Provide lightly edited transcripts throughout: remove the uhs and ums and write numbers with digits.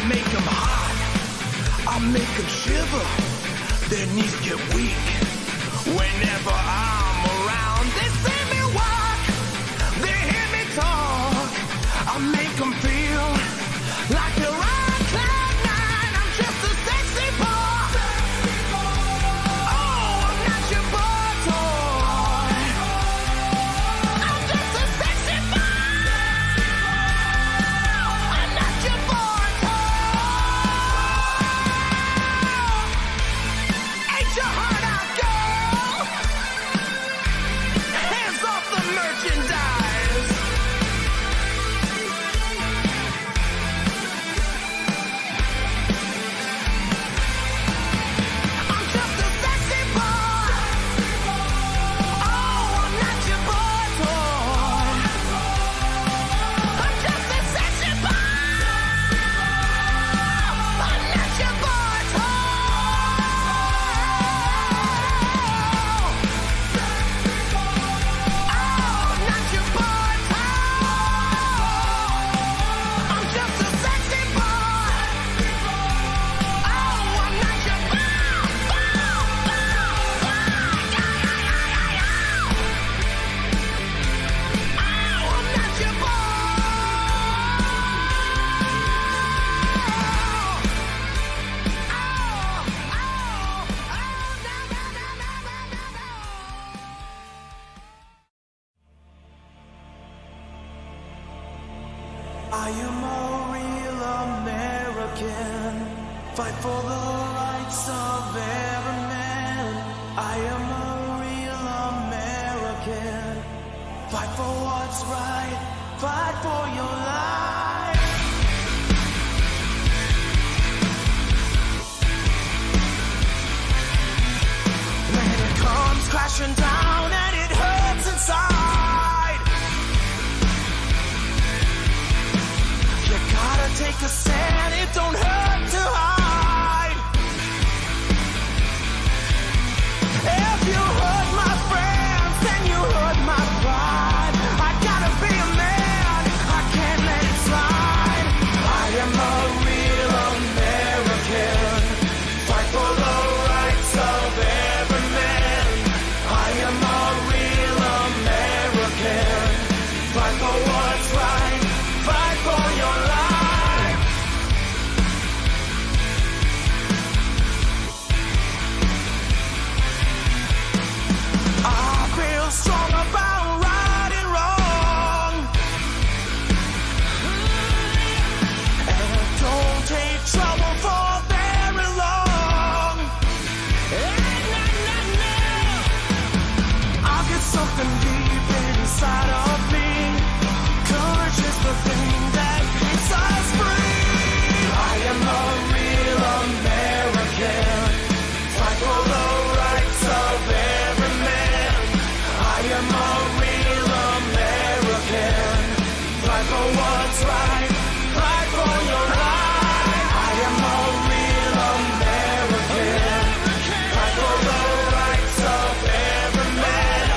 Make 'em make them shiver, their knees get weak. Whenever I'm around, they see me walk, they hear me talk. I make them feel like they're on cloud nine. I'm just a sexy boy. Oh, I'm not your boy toy. I'm just a sexy boy. I'm not your boy toy. Ain't your heart out, girl? Hands off the merchandise. I'm just a sexy boy. Oh, I'm not your boy toy. I'm just a sexy boy. I'm not your boy toy. Oh, not your boy toy. I'm just a sexy boy. Oh, I'm not your boy. Oh, I'm not your boy. I am a real American. Fight for the rights of every man. I am a real American. Fight for what's right. Fight for your life. When it comes crashing down and it hurts inside, you gotta take a stand, it don't hurt to hide. If you hurt my friends, then you hurt my pride. I gotta be a man, I can't let it slide. I am a real American. Fight for the rights of every man. I am a real American. Fight for what's right. Fight for your life. I feel strong about right and wrong, and I don't take trouble for very long. I've got something deep inside of me. Courage is the thing that keeps us free. I am a real American. Fight for the rights of every man. I am a real American. Fight for what's right. Fight for your life. I am a real American. Fight for the rights of every man.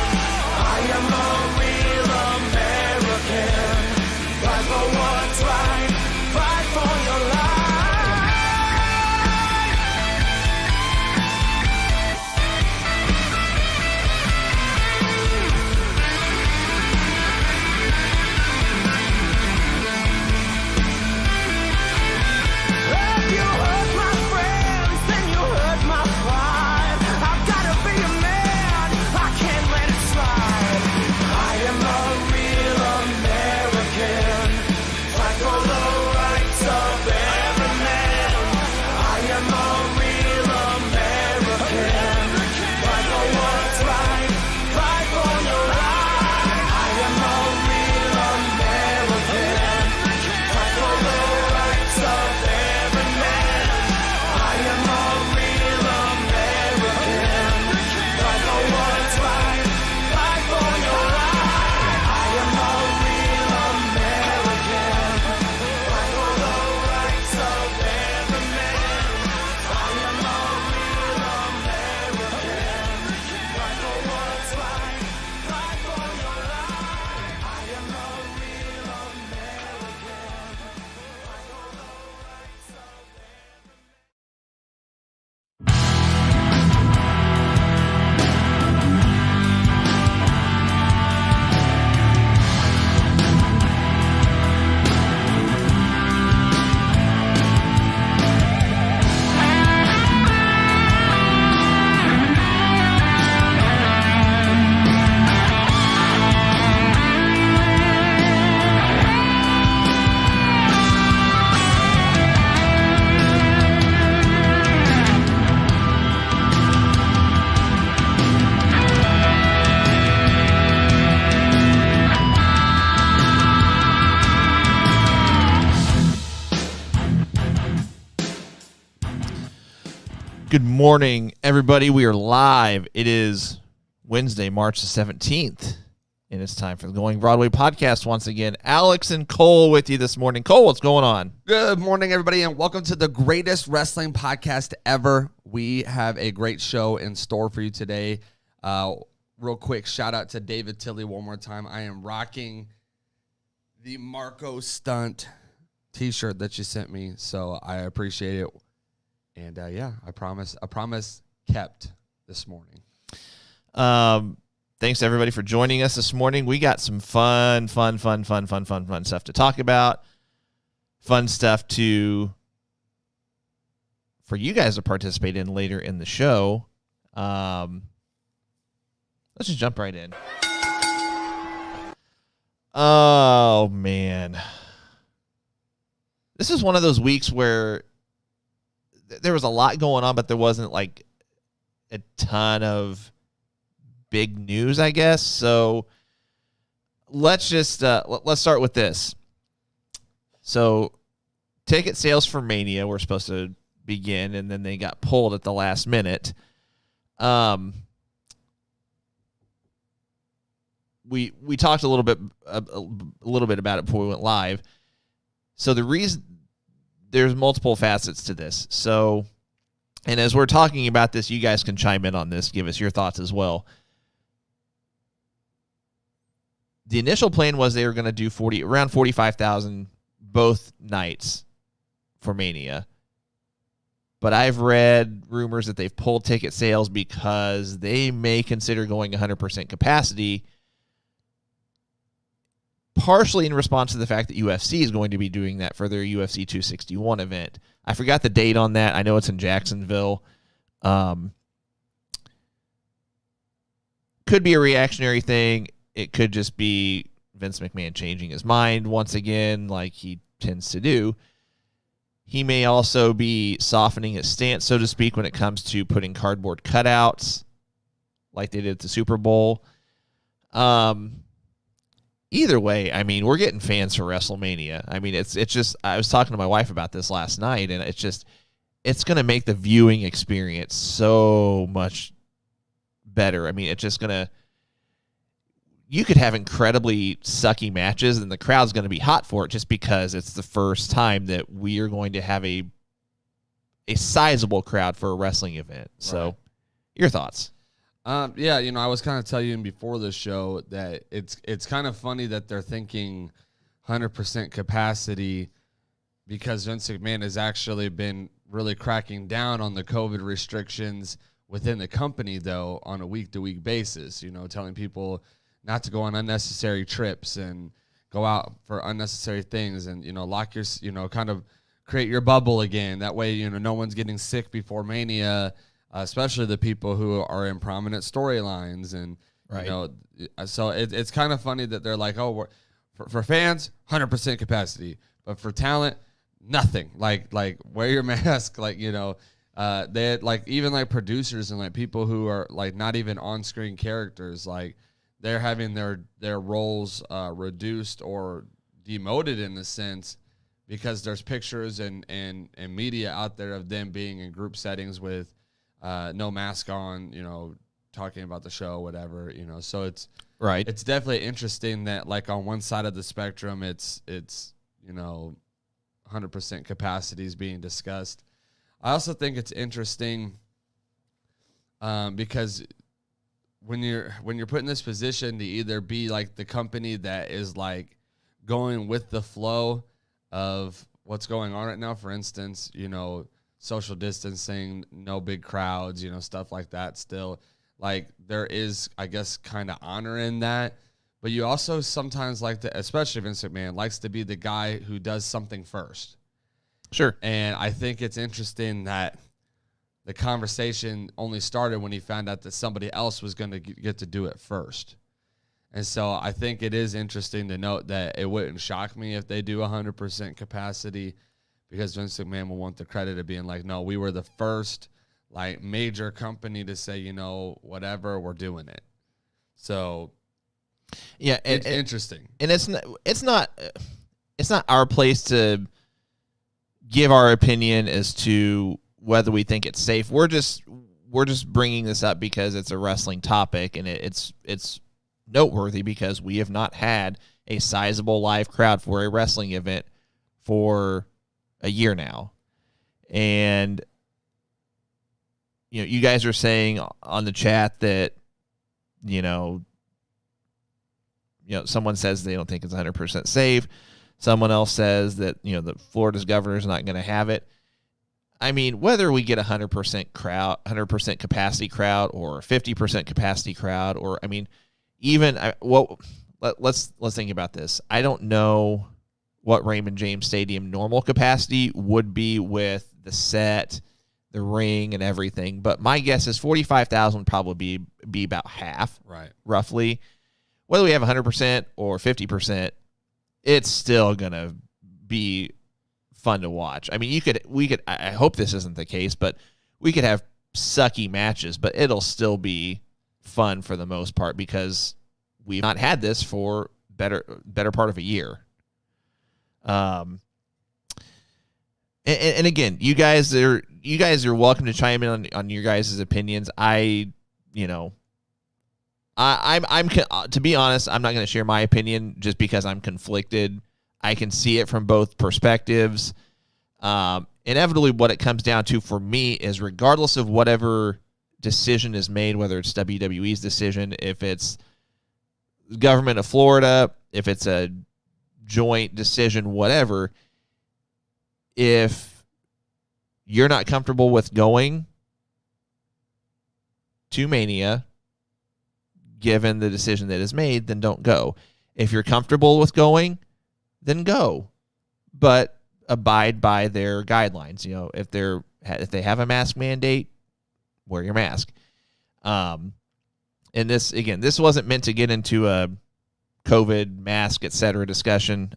I am a real American. Fight for Good morning, everybody. We are live. It is Wednesday, March the 17th, and it's time for the Going Broadway podcast once again. Alex and Cole with you this morning. Cole, what's going on? Good morning, everybody, and welcome to the greatest wrestling podcast ever. We have a great show in store for you today. Real quick, shout out to David Tilley one more time. I am rocking the Marco Stunt t-shirt that you sent me, so I appreciate it. And I promise kept this morning. Thanks to everybody for joining us this morning. We got some fun stuff to talk about. Fun stuff for you guys to participate in later in the show. Let's just jump right in. Oh, man. This is one of those weeks where there was a lot going on, but there wasn't like a ton of big news, I guess. So let's just let's start with this. So ticket sales for Mania were supposed to begin, and then they got pulled at the last minute. We talked a little bit about it before we went live. So the reason, there's multiple facets to this. So, and as we're talking about this, you guys can chime in on this, give us your thoughts as well. The initial plan was they were going to do around 45,000 both nights for Mania. But I've read rumors that they've pulled ticket sales because they may consider going 100% capacity, partially in response to the fact that UFC is going to be doing that for their UFC 261 event. I forgot the date on that. I know it's in Jacksonville. Could be a reactionary thing. It could just be Vince McMahon changing his mind once again, like he tends to do. He may also be softening his stance, so to speak, when it comes to putting cardboard cutouts like they did at the Super Bowl. Either way, I mean, we're getting fans for WrestleMania. I mean, it's just, I was talking to my wife about this last night, and it's going to make the viewing experience so much better. I mean, it's just going to, you could have incredibly sucky matches, and the crowd's going to be hot for it just because it's the first time that we are going to have a sizable crowd for a wrestling event. So, right. Your thoughts? Yeah, I was kind of telling you before the show that it's kind of funny that they're thinking 100% capacity because Vince McMahon has actually been really cracking down on the COVID restrictions within the company, though, on a week-to-week basis, telling people not to go on unnecessary trips and go out for unnecessary things and, lock your, kind of create your bubble again. That way, no one's getting sick before Mania, especially the people who are in prominent storylines. And, right. So it's kind of funny that they're like, oh, for fans, 100% capacity. But for talent, nothing. Like wear your mask. They like even like producers and like people who are like not even on-screen characters, like they're having their roles reduced or demoted in a sense because there's pictures and media out there of them being in group settings with no mask on, talking about the show, whatever, so it's right. It's definitely interesting that like on one side of the spectrum, it's 100% capacity is being discussed. I also think it's interesting because when you're put in this position to either be like the company that is like going with the flow of what's going on right now, for instance, social distancing, no big crowds, stuff like that still. Like there is, I guess, kind of honor in that. But you also sometimes like to, especially Vince McMahon, likes to be the guy who does something first. Sure. And I think it's interesting that the conversation only started when he found out that somebody else was going to get to do it first. And so I think it is interesting to note that it wouldn't shock me if they do 100% capacity, because Vince McMahon will want the credit of being like, no, we were the first like major company to say, whatever, we're doing it. So yeah, it's interesting. And it's not our place to give our opinion as to whether we think it's safe. We're just bringing this up because it's a wrestling topic, and it's noteworthy because we have not had a sizable live crowd for a wrestling event for a year now. And you guys are saying on the chat that someone says they don't think it's 100% safe. Someone else says that the Florida's governor is not going to have it. I mean, whether we get 100% crowd, 100% capacity crowd, or 50% capacity crowd, or let's think about this. I don't know what Raymond James Stadium normal capacity would be with the set, the ring, and everything, but my guess is 45,000 would probably be about half, right? Roughly. Whether we have 100% or 50%, it's still gonna be fun to watch. I mean, we could. I hope this isn't the case, but we could have sucky matches, but it'll still be fun for the most part because we've not had this for better part of a year. And again, you guys are welcome to chime in on your guys' opinions. I'm to be honest, I'm not going to share my opinion just because I'm conflicted. I can see it from both perspectives. Inevitably, what it comes down to for me is regardless of whatever decision is made, whether it's WWE's decision, if it's the government of Florida, if it's a joint decision, whatever, if you're not comfortable with going to Mania, given the decision that is made, then don't go. If you're comfortable with going, then go. But abide by their guidelines. If they have a mask mandate, wear your mask. And this wasn't meant to get into a COVID mask, etc. discussion.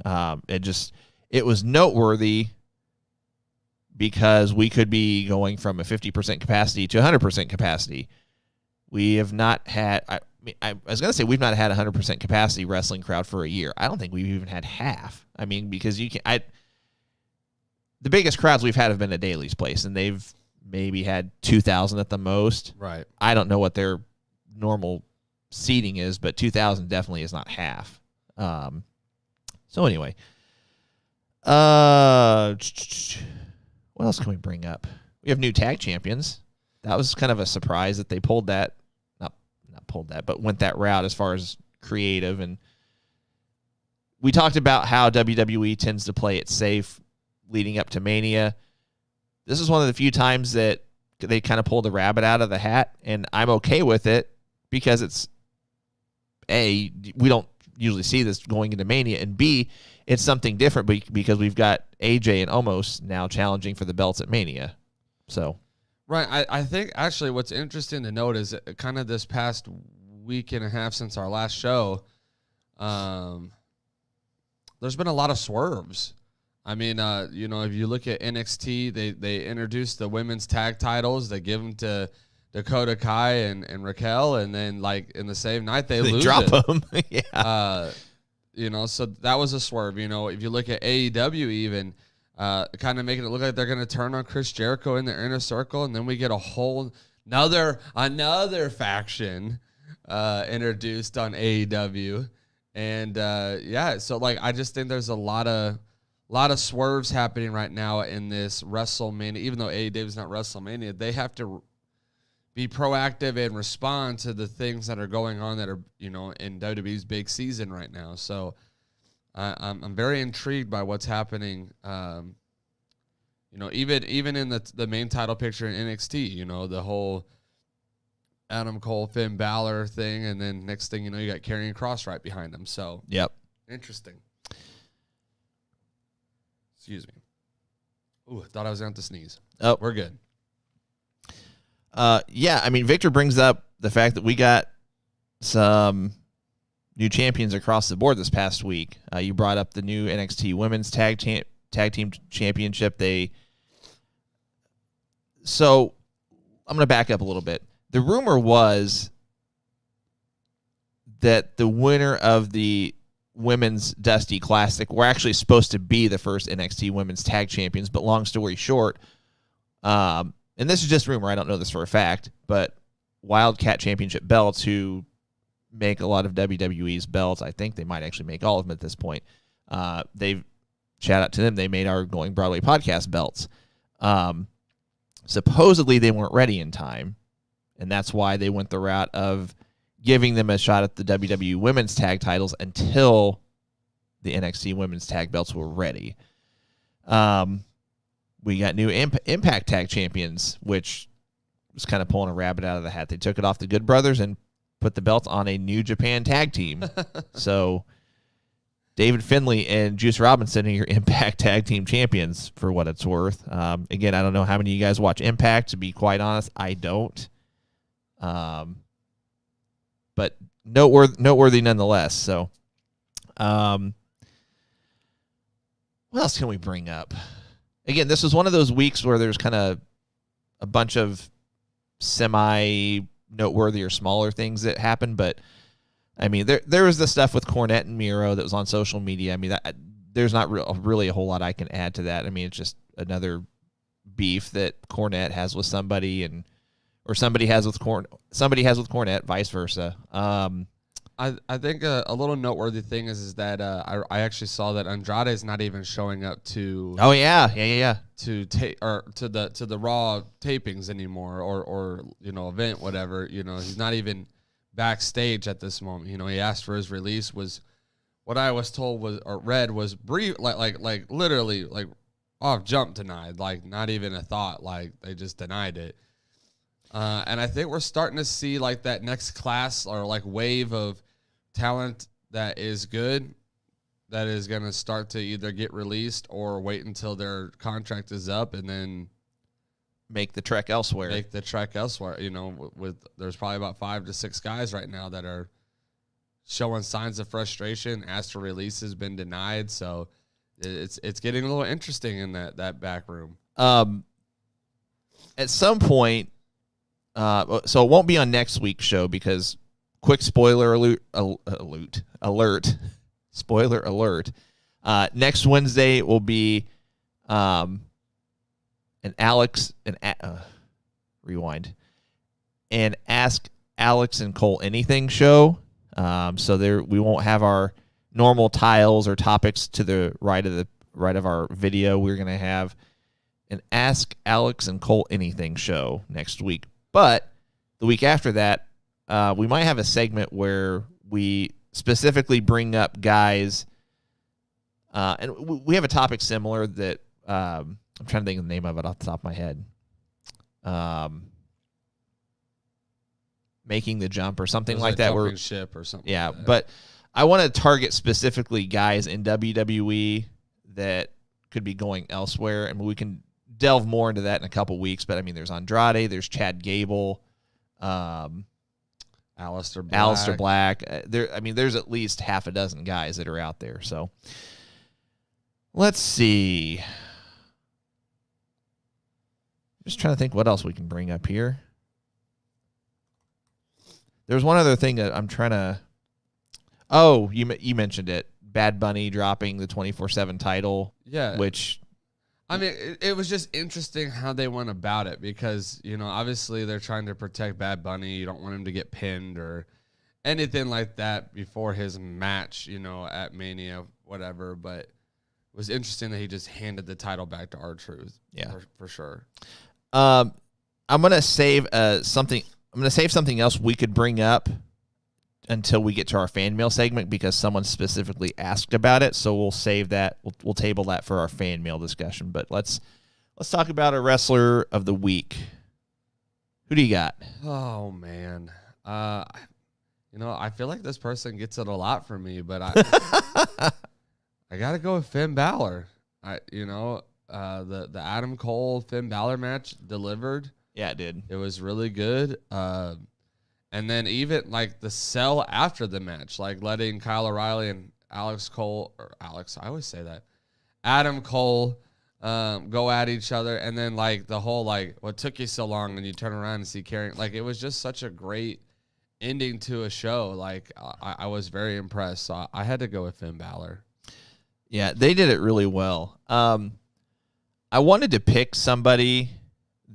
It was noteworthy because we could be going from a 50% capacity to 100% capacity. We have not had, I was going to say we've not had 100% capacity wrestling crowd for a year. I don't think we've even had half. I mean, because the biggest crowds we've had have been at Daly's place, and they've maybe had 2,000 at the most. Right. I don't know what their normal seating is, but 2,000 definitely is not half. So anyway, what else can we bring up? We have new tag champions. That was kind of a surprise that they pulled that. Not pulled that, but went that route as far as creative. And we talked about how WWE tends to play it safe leading up to Mania. This is one of the few times that they kind of pulled the rabbit out of the hat, and I'm okay with it because it's, A, we don't usually see this going into Mania, and B, it's something different because we've got AJ and Omos now challenging for the belts at Mania. So, right. I think actually what's interesting to note is that kind of this past week and a half since our last show, there's been a lot of swerves. I mean, if you look at NXT, they introduced the women's tag titles. They give them to Dakota Kai and Raquel, and then like in the same night they lose drop it. them. Yeah. So that was a swerve. If you look at AEW, even kind of making it look like they're going to turn on Chris Jericho in their inner circle, and then we get a whole another faction introduced on AEW, and so like I just think there's a lot of swerves happening right now in this WrestleMania. Even though AEW is not WrestleMania, they have to be proactive and respond to the things that are going on that are, in WWE's big season right now. So I'm very intrigued by what's happening. Even in the main title picture in NXT, the whole Adam Cole, Finn Balor thing, and then next thing you know, you got Karrion Kross right behind him. So yep, interesting. Excuse me. Ooh, I thought I was going to sneeze. Oh, we're good. Yeah, I mean, Victor brings up the fact that we got some new champions across the board this past week. You brought up the new NXT Women's Tag Team Championship. So I'm going to back up a little bit. The rumor was that the winner of the Women's Dusty Classic were actually supposed to be the first NXT Women's Tag Champions, but long story short, and this is just rumor, I don't know this for a fact, but Wildcat Championship belts, who make a lot of WWE's belts, I think they might actually make all of them at this point. They've, shout out to them, they made our Going Broadway podcast belts. Supposedly they weren't ready in time, and that's why they went the route of giving them a shot at the WWE Women's Tag titles until the NXT Women's Tag belts were ready. We got new Impact Tag Champions, which was kind of pulling a rabbit out of the hat. They took it off the Good Brothers and put the belt on a New Japan Tag Team. So David Finlay and Juice Robinson are your Impact Tag Team Champions, for what it's worth. Again, I don't know how many of you guys watch Impact. To be quite honest, I don't. But noteworthy nonetheless. So, what else can we bring up? Again, this was one of those weeks where there's kind of a bunch of semi-noteworthy or smaller things that happened, but I mean, there was the stuff with Cornette and Miro that was on social media. I mean, there's not really a whole lot I can add to that. I mean, it's just another beef that Cornette has with somebody, or somebody has with Cornette, vice versa. I think a little noteworthy thing is that I actually saw that Andrade is not even showing up to. Oh yeah. To the Raw tapings anymore, or event, whatever. He's not even backstage at this moment. He asked for his release. Was what I was told was brief, like literally like off jump denied, like not even a thought, like they just denied it. And I think we're starting to see like that next class or like wave of talent that is good, that is going to start to either get released or wait until their contract is up and then make the trek elsewhere. There's probably about 5 to 6 guys right now that are showing signs of frustration. Asked for release has been denied, so it's getting a little interesting in that back room. At some point. So it won't be on next week's show because, quick spoiler alert. Spoiler alert. Next Wednesday will be an Ask Alex and Cole Anything show. So there we won't have our normal tiles or topics to the right of our video. We're gonna have an Ask Alex and Cole Anything show next week. But the week after that, we might have a segment where we specifically bring up guys, and we have a topic similar that I'm trying to think of the name of it off the top of my head. Making the jump or something like that. Jumping ship or something. Yeah, like that. but I want to target specifically guys in WWE that could be going elsewhere, and we can delve more into that in a couple weeks. But I mean, there's Andrade, there's Chad Gable, Aleister Black. There's at least half a dozen guys that are out there. So let's see. Just trying to think what else we can bring up here. There's one other thing that I'm trying to. Oh, you mentioned it. Bad Bunny dropping the 24/7 title. Yeah, which. I mean, it was just interesting how they went about it because, obviously they're trying to protect Bad Bunny. You don't want him to get pinned or anything like that before his match, at Mania, whatever. But it was interesting that he just handed the title back to R-Truth. Yeah, for sure. I'm gonna save something. I'm gonna save something else we could bring up until we get to our fan mail segment because someone specifically asked about it. So we'll save that. We'll table that for our fan mail discussion. But let's talk about a wrestler of the week. Who do you got? Oh man, I feel like this person gets it a lot from me, but I gotta go with Finn Balor. The Adam Cole Finn Balor match delivered. Yeah, it did. It was really good. And then even like the sell after the match, like letting Kyle O'Reilly and Adam Cole go at each other. And then like the whole, like, what took you so long? And you turn around and see Karrion. Like, it was just such a great ending to a show. Like, I was very impressed. So I had to go with Finn Balor. Yeah, they did it really well. I wanted to pick somebody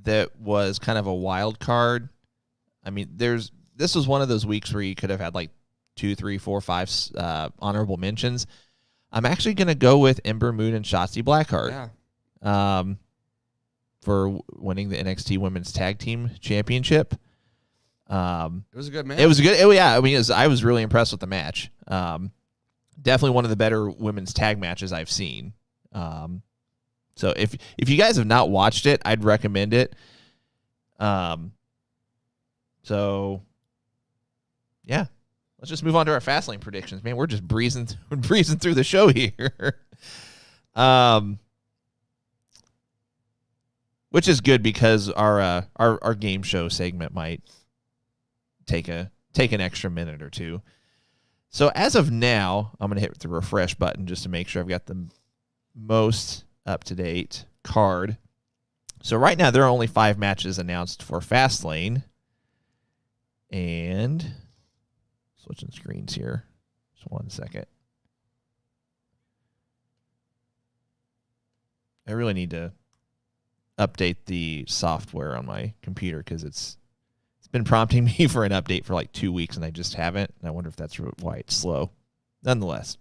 that was kind of a wild card. I mean, this was one of those weeks where you could have had like 2, 3, 4, 5 honorable mentions. I'm actually going to go with Ember Moon and Shotzi Blackheart. Yeah. For winning the NXT Women's Tag Team Championship. It was a good match. It was a good. Yeah, I mean, I was really impressed with the match. Definitely one of the better women's tag matches I've seen. So if you guys have not watched it, I'd recommend it. So yeah, let's just move on to our Fastlane predictions. Man, we're just breezing through the show here. Which is good because our game show segment might take an extra minute or two. So as of now, I'm going to hit the refresh button just to make sure I've got the most up-to-date card. So right now, there are only 5 matches announced for Fastlane. And switching screens here. Just one second. I really need to update the software on my computer because it's been prompting me for an update for like 2 weeks and I just haven't. And I wonder if that's why it's slow. Nonetheless.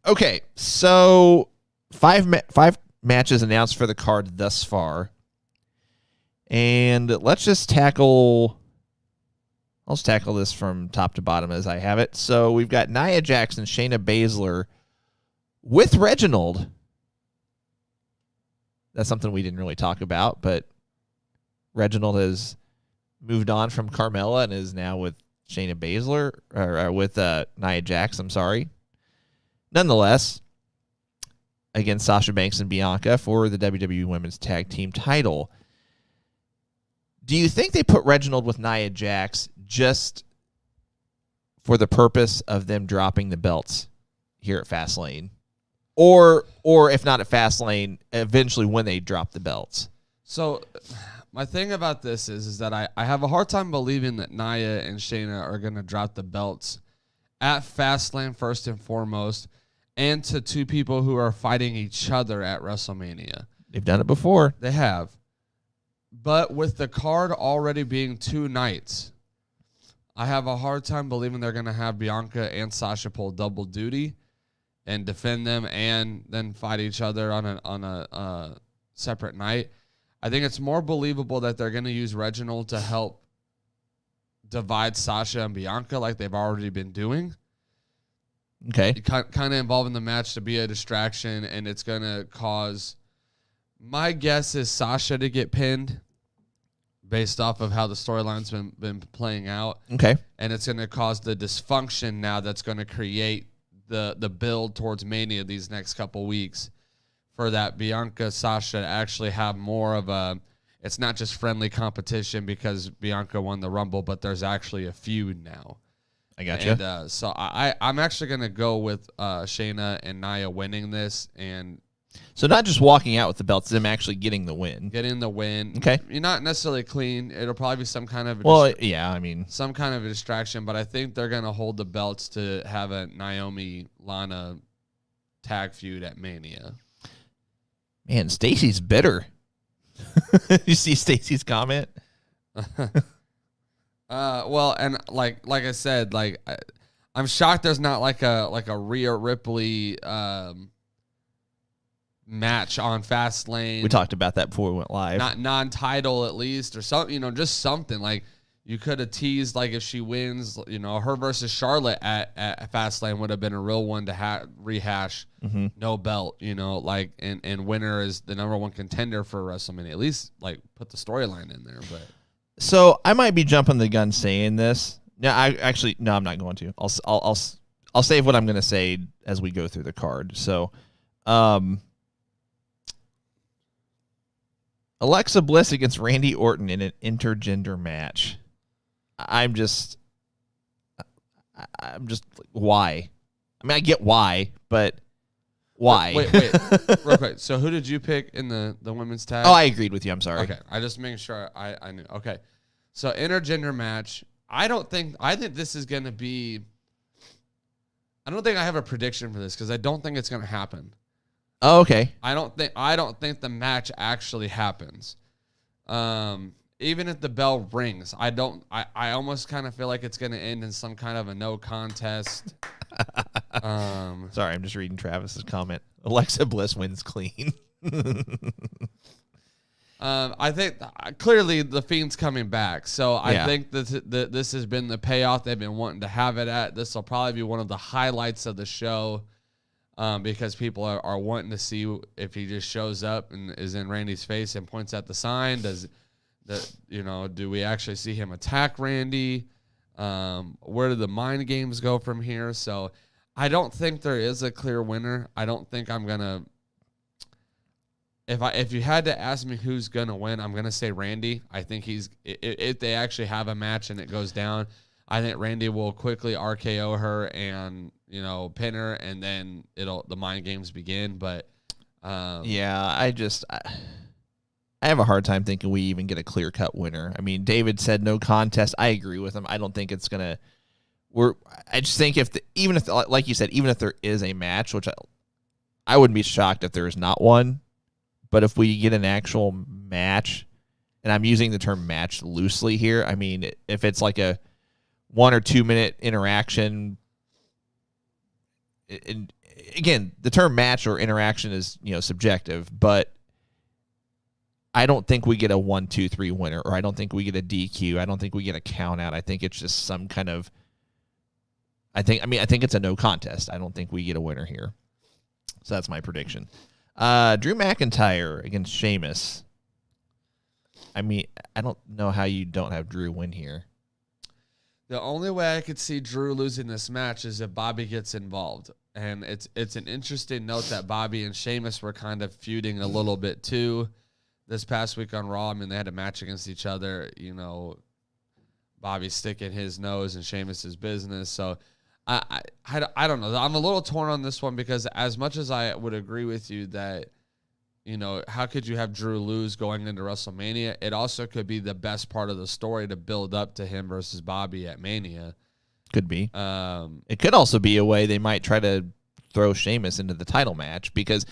Okay, so 5 matches announced for the card thus far. And let's tackle this from top to bottom as I have it. So we've got Nia Jax and Shayna Baszler with Reginald. That's something we didn't really talk about, but Reginald has moved on from Carmella and is now with Shayna Baszler, or with Nia Jax, I'm sorry. Nonetheless, against Sasha Banks and Bianca for the WWE Women's Tag Team title. Do you think they put Reginald with Nia Jax just for the purpose of them dropping the belts here at Fastlane? Or if not at Fastlane, eventually when they drop the belts? So my thing about this is that I have a hard time believing that Nia and Shayna are going to drop the belts at Fastlane first and foremost, and to 2 people who are fighting each other at WrestleMania. They've done it before. They have. But with the card already being 2 nights, I have a hard time believing they're going to have Bianca and Sasha pull double duty and defend them and then fight each other on a separate night. I think it's more believable that they're going to use Reginald to help divide Sasha and Bianca like they've already been doing. Okay. Kind of involving the match to be a distraction, and it's going to cause, my guess is Sasha to get pinned based off of how the storyline's been playing out. Okay. And it's going to cause the dysfunction now that's going to create the build towards Mania these next couple weeks for that Bianca Sasha to actually have more of a, it's not just friendly competition because Bianca won the Rumble, but there's actually a feud now. I gotcha. And so I'm actually going to go with Shayna and Nia winning this, and so not just walking out with the belts, them actually getting the win. getting the win. Okay. You're not necessarily clean. It'll probably be some kind of Yeah, I mean, some kind of a distraction, but I think they're going to hold the belts to have a Naomi-Lana tag feud at Mania. man, Stacy's bitter. You see Stacy's comment? Well, and like I said, I'm shocked there's not like a Rhea Ripley match on Fastlane. We talked about that before we went live. Not non-title at least, or something, just something like you could have teased, like if she wins, her versus Charlotte at Fastlane would have been a real one to rehash. Mm-hmm. No belt, and winner is the number 1 contender for WrestleMania. At least put the storyline in there. But so I might be jumping the gun saying this. No, I'm not going to. I'll save what I'm going to say as we go through the card. So, Alexa Bliss against Randy Orton in an intergender match. I'm just why? I mean, I get why, but why? Wait, real quick. So who did you pick in the women's tag? Oh, I agreed with you. I'm sorry. Okay, I just making sure I knew. Okay, so intergender match. I think this is going to be. I don't think I have a prediction for this because I don't think it's going to happen. Oh, okay. I don't think the match actually happens. Even if the bell rings, I almost kind of feel like it's going to end in some kind of a no contest. Sorry, I'm just reading Travis's comment. Alexa Bliss wins clean. I think clearly the Fiend's coming back, so I Yeah. think that this has been the payoff they've been wanting to have it at. This will probably be one of the highlights of the show, because people are wanting to see if he just shows up and is in Randy's face and points at the sign. Do we actually see him attack Randy? Where do the mind games go from here? So I don't think there is a clear winner. I don't think I'm gonna. If you had to ask me who's gonna win, I'm gonna say Randy. I think if they actually have a match and it goes down, I think Randy will quickly RKO her and pin her, and then the mind games begin. But yeah, I have a hard time thinking we even get a clear cut winner. I mean, David said no contest. I agree with him. I don't think it's gonna. I just think even if like you said, even if there is a match, which I wouldn't be shocked if there is not one. But if we get an actual match, and I'm using the term match loosely here, I mean, if it's like a 1 or 2 minute interaction, and again, the term match or interaction is, subjective, but I don't think we get a 1, 2, 3 winner, or I don't think we get a DQ. I don't think we get a count out. I think it's just some kind of, I think it's a no contest. I don't think we get a winner here. So that's my prediction. Drew McIntyre against Sheamus. I mean, I don't know how you don't have Drew win here. The only way I could see Drew losing this match is if Bobby gets involved. And it's an interesting note that Bobby and Sheamus were kind of feuding a little bit too this past week on Raw. I mean, they had a match against each other, Bobby sticking his nose in Sheamus's business. So I don't know. I'm a little torn on this one because as much as I would agree with you that, how could you have Drew lose going into WrestleMania? It also could be the best part of the story to build up to him versus Bobby at Mania. Could be. It could also be a way they might try to throw Sheamus into the title match because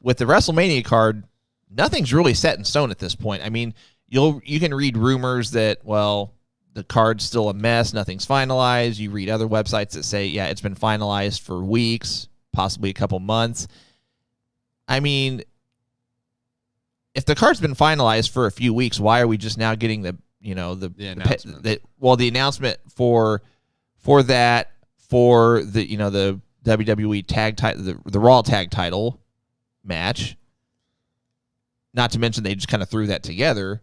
with the WrestleMania card, nothing's really set in stone at this point. I mean, you can read rumors that, well, the card's still a mess. Nothing's finalized. You read other websites that say, yeah, it's been finalized for weeks, possibly a couple months. I mean, if the card's been finalized for a few weeks, why are we just now getting the announcement? The announcement for that, for the WWE tag title, the Raw tag title match. Not to mention they just kind of threw that together.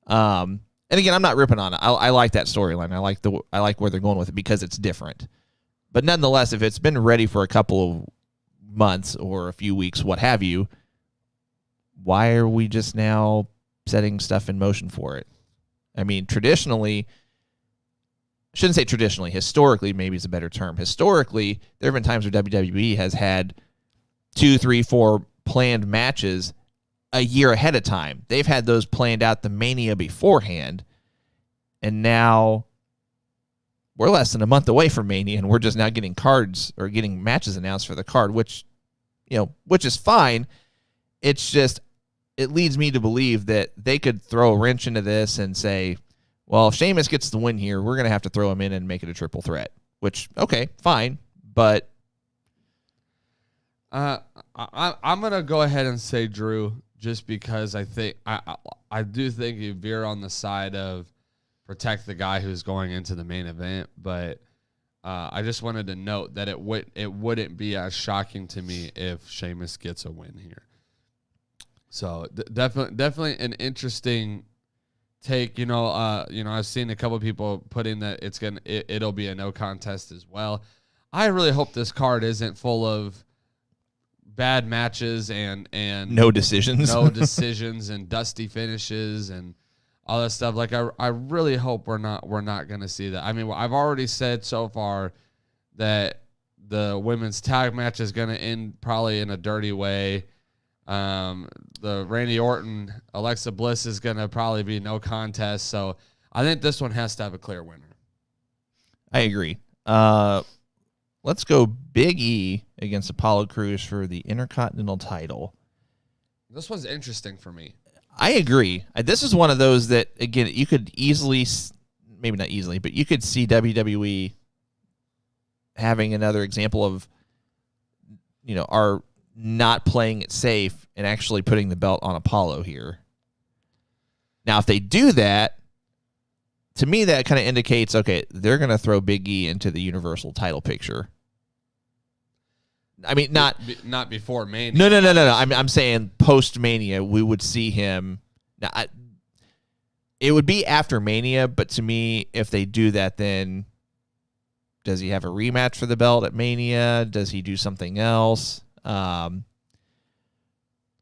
And again, I'm not ripping on it. I like that storyline. I like where they're going with it because it's different. But nonetheless, if it's been ready for a couple of months or a few weeks, what have you, why are we just now setting stuff in motion for it? I mean, historically, maybe is a better term. Historically, there have been times where WWE has had 2, 3, 4 planned matches a year ahead of time. They've had those planned out the Mania beforehand, and now we're less than a month away from Mania, and we're just now getting cards or getting matches announced for the card, which is fine. It's just, it leads me to believe that they could throw a wrench into this and say, well, if Sheamus gets the win here, we're going to have to throw him in and make it a triple threat, which, okay, fine, but I'm going to go ahead and say Drew, just because I do think you veer on the side of protect the guy who's going into the main event, but I just wanted to note that it wouldn't be as shocking to me if Sheamus gets a win here. So definitely an interesting take. I've seen a couple of people put in that it'll be a no contest as well. I really hope this card isn't full of bad matches and no decisions, and dusty finishes and all that stuff. Like I really hope we're not going to see that. I mean, I've already said so far that the women's tag match is going to end probably in a dirty way. The Randy Orton, Alexa Bliss is going to probably be no contest. So I think this one has to have a clear winner. I agree. Let's go Big E against Apollo Crews for the Intercontinental title. This one's interesting for me. I agree. This is one of those that, again, you could easily, maybe not easily, but you could see WWE having another example of, are not playing it safe and actually putting the belt on Apollo here. Now, if they do that, to me, that kind of indicates, okay, they're going to throw Big E into the Universal title picture. I mean, not before Mania. No. I'm saying post Mania, we would see him. Now, it would be after Mania, but to me, if they do that, then does he have a rematch for the belt at Mania? Does he do something else? I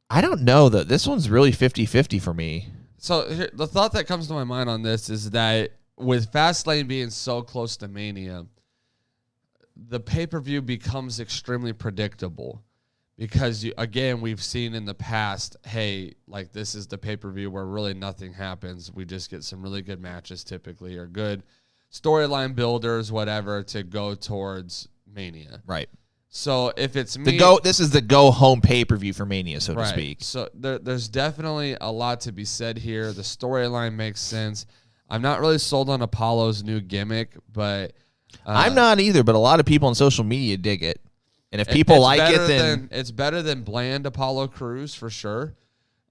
don't know, though. This one's really 50-50 for me. So the thought that comes to my mind on this is that with Fastlane being so close to Mania, the pay-per-view becomes extremely predictable because, again, we've seen in the past, hey, like this is the pay-per-view where really nothing happens. We just get some really good matches typically or good storyline builders, whatever, to go towards Mania. Right. So if it's me, this is the go home pay-per-view for Mania, so to speak. So there's definitely a lot to be said here. The storyline makes sense. I'm not really sold on Apollo's new gimmick, but I'm not either. But a lot of people on social media dig it, and if people like it, then it's better than bland Apollo Crews for sure.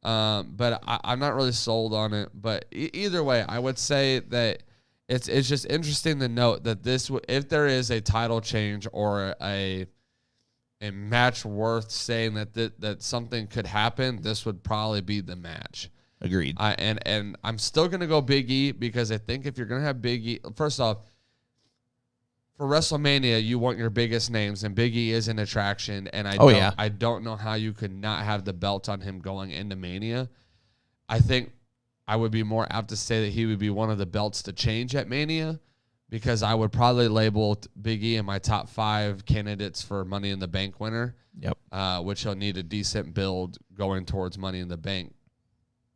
But I'm not really sold on it. But either way, I would say that it's just interesting to note that if there is a title change or a match worth saying that something could happen, this would probably be the match. Agreed. And I'm still going to go Big E because I think if you're going to have Big E, first off, for WrestleMania, you want your biggest names, and Big E is an attraction, and I don't know how you could not have the belt on him going into Mania. I think I would be more apt to say that he would be one of the belts to change at Mania, because I would probably label Big E in my top 5 candidates for Money in the Bank winner. Yep. Which he'll need a decent build going towards Money in the Bank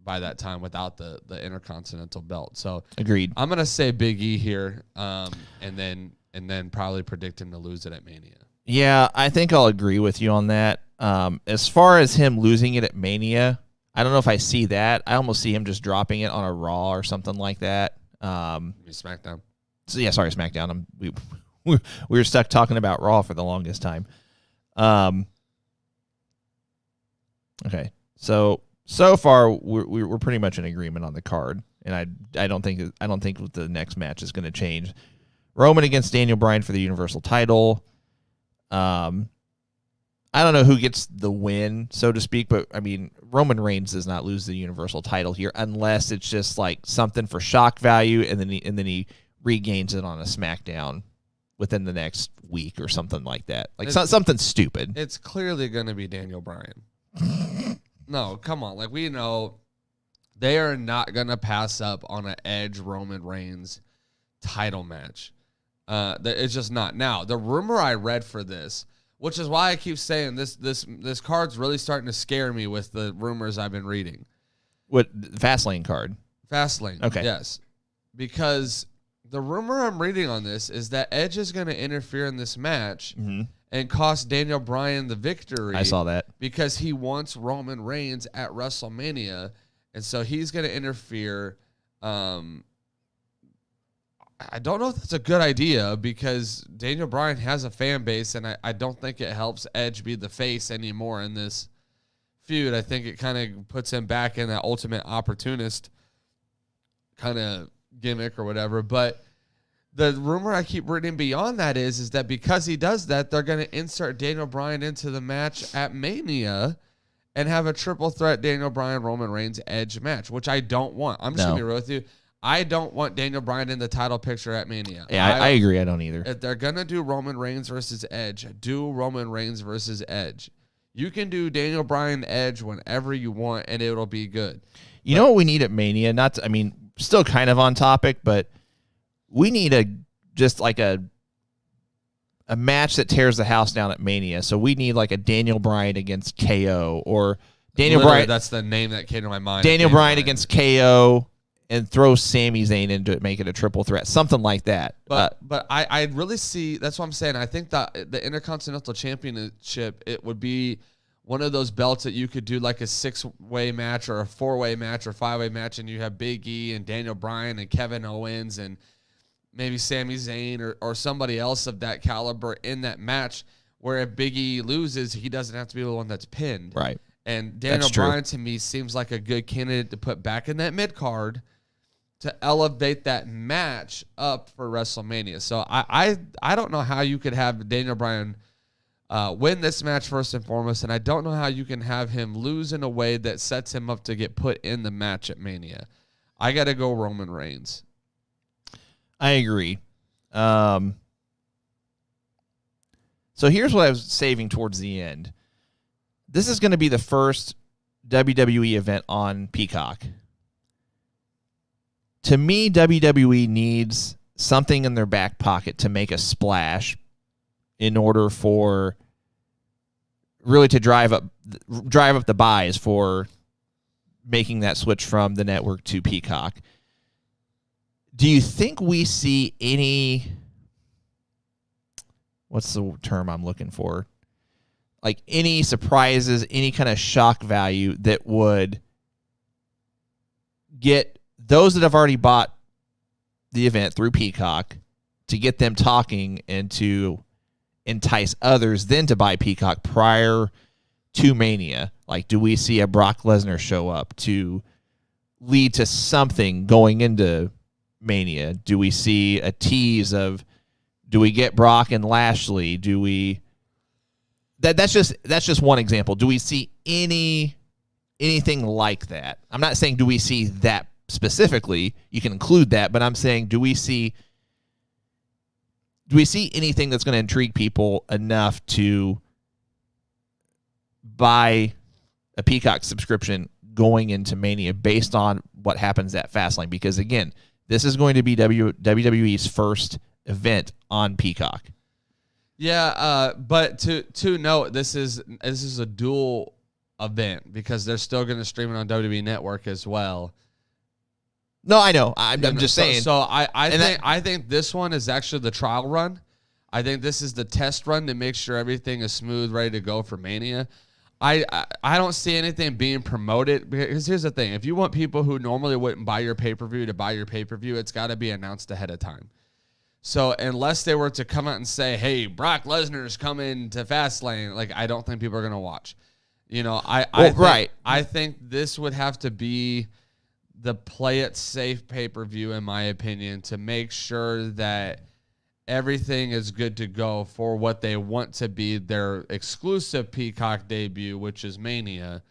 by that time without the Intercontinental belt. So agreed. I'm gonna say Big E here, and then probably predict him to lose it at Mania. Yeah, I think I'll agree with you on that. As far as him losing it at Mania, I don't know if I see that. I almost see him just dropping it on a Raw or something like that. SmackDown. So yeah, sorry, SmackDown. We were stuck talking about Raw for the longest time. Okay, so far we're pretty much in agreement on the card, and I don't think the next match is going to change. Roman against Daniel Bryan for the Universal title. I don't know who gets the win, so to speak, but I mean Roman Reigns does not lose the Universal title here unless it's just like something for shock value, and then he regains it on a SmackDown within the next week or something like that. Like something stupid. It's clearly going to be Daniel Bryan. No, come on. Like, we know they are not going to pass up on an Edge Roman Reigns title match. It's just not. Now, the rumor I read for this, which is why I keep saying this card's really starting to scare me with the rumors I've been reading. What, Fastlane card? Fastlane. Okay. Yes. Because the rumor I'm reading on this is that Edge is going to interfere in this match and cost Daniel Bryan the victory. I saw that. Because he wants Roman Reigns at WrestleMania, and so he's going to interfere. I don't know if that's a good idea because Daniel Bryan has a fan base, and I don't think it helps Edge be the face anymore in this feud. I think it kind of puts him back in that ultimate opportunist kind of gimmick or whatever. But the rumor I keep reading beyond that is that because he does that, they're going to insert Daniel Bryan into the match at Mania and have a triple threat Daniel Bryan, Roman Reigns, Edge match, which I don't want. I'm just going to be real with you. I don't want Daniel Bryan in the title picture at Mania. Yeah, I agree. I don't either. If they're going to do Roman Reigns versus Edge, do Roman Reigns versus Edge. You can do Daniel Bryan Edge whenever you want, and it'll be good. You know what we need at Mania? Still kind of on topic, but we need a match that tears the house down at Mania. So we need like a Daniel Bryan against KO or Daniel Bryan. That's the name that came to my mind. Daniel Bryan against KO and throw Sami Zayn into it, make it a triple threat, something like that. But I really see. That's what I'm saying. I think that the Intercontinental Championship, it would be one of those belts that you could do like a 6-way match or a 4-way match or 5-way match, and you have Big E and Daniel Bryan and Kevin Owens and maybe Sami Zayn or somebody else of that caliber in that match, where if Big E loses, he doesn't have to be the one that's pinned. Right. And Daniel Bryan, to me, seems like a good candidate to put back in that mid-card to elevate that match up for WrestleMania. So I don't know how you could have Daniel Bryan win this match first and foremost, and I don't know how you can have him lose in a way that sets him up to get put in the match at Mania. I got to go Roman Reigns. I agree. So here's what I was saving towards the end. This is going to be the first WWE event on Peacock. To me, WWE needs something in their back pocket to make a splash in order for really to drive up the buys for making that switch from the network to Peacock. Do you think we see any, what's the term I'm looking for? Like any surprises, any kind of shock value that would get those that have already bought the event through Peacock to get them talking and to entice others then to buy Peacock prior to Mania? Like, do we see a Brock Lesnar show up to lead to something going into Mania? Do we see a tease of, do we get Brock and Lashley? Do we... That's just one example. Do we see anything like that? I'm not saying do we see that specifically. You can include that, but I'm saying do we see anything that's going to intrigue people enough to buy a Peacock subscription going into Mania based on what happens at Fastlane? Because again, this is going to be WWE's first event on Peacock. Yeah, but to note, this is a dual event because they're still going to stream it on WWE Network as well. No, I know. I'm just saying. So I think this one is actually the trial run. I think this is the test run to make sure everything is smooth, ready to go for Mania. I don't see anything being promoted because here's the thing: if you want people who normally wouldn't buy your pay-per-view to buy your pay-per-view, it's got to be announced ahead of time. So unless they were to come out and say, "Hey, Brock Lesnar is coming to Fastlane," like I don't think people are going to watch. You know, I think this would have to be the play it safe pay-per-view, in my opinion, to make sure that everything is good to go for what they want to be their exclusive Peacock debut, which is Mania.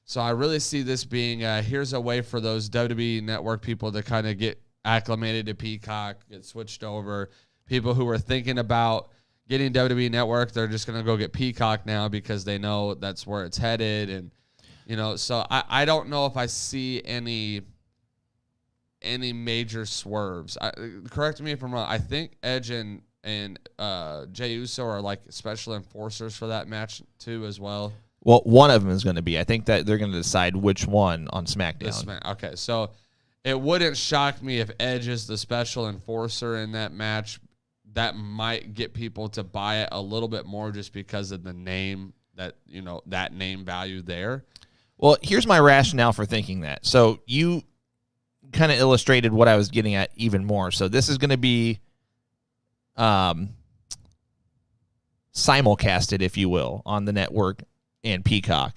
So I really see this being here's a way for those WWE Network people to kind of get acclimated to Peacock, get switched over. People who were thinking about getting WWE Network, they're just going to go get Peacock now because they know that's where it's headed. And, you know, so I don't know if I see any major swerves. Correct me if I'm wrong. I think Edge and Jey Uso are like special enforcers for that match too as well. Well, one of them is going to be. I think that they're going to decide which one on SmackDown. Okay, so it wouldn't shock me if Edge is the special enforcer in that match. That might get people to buy it a little bit more just because of the name that, you know, that name value there. Well, here's my rationale for thinking that. So you kind of illustrated what I was getting at even more. So this is going to be simulcasted, if you will, on the network and Peacock.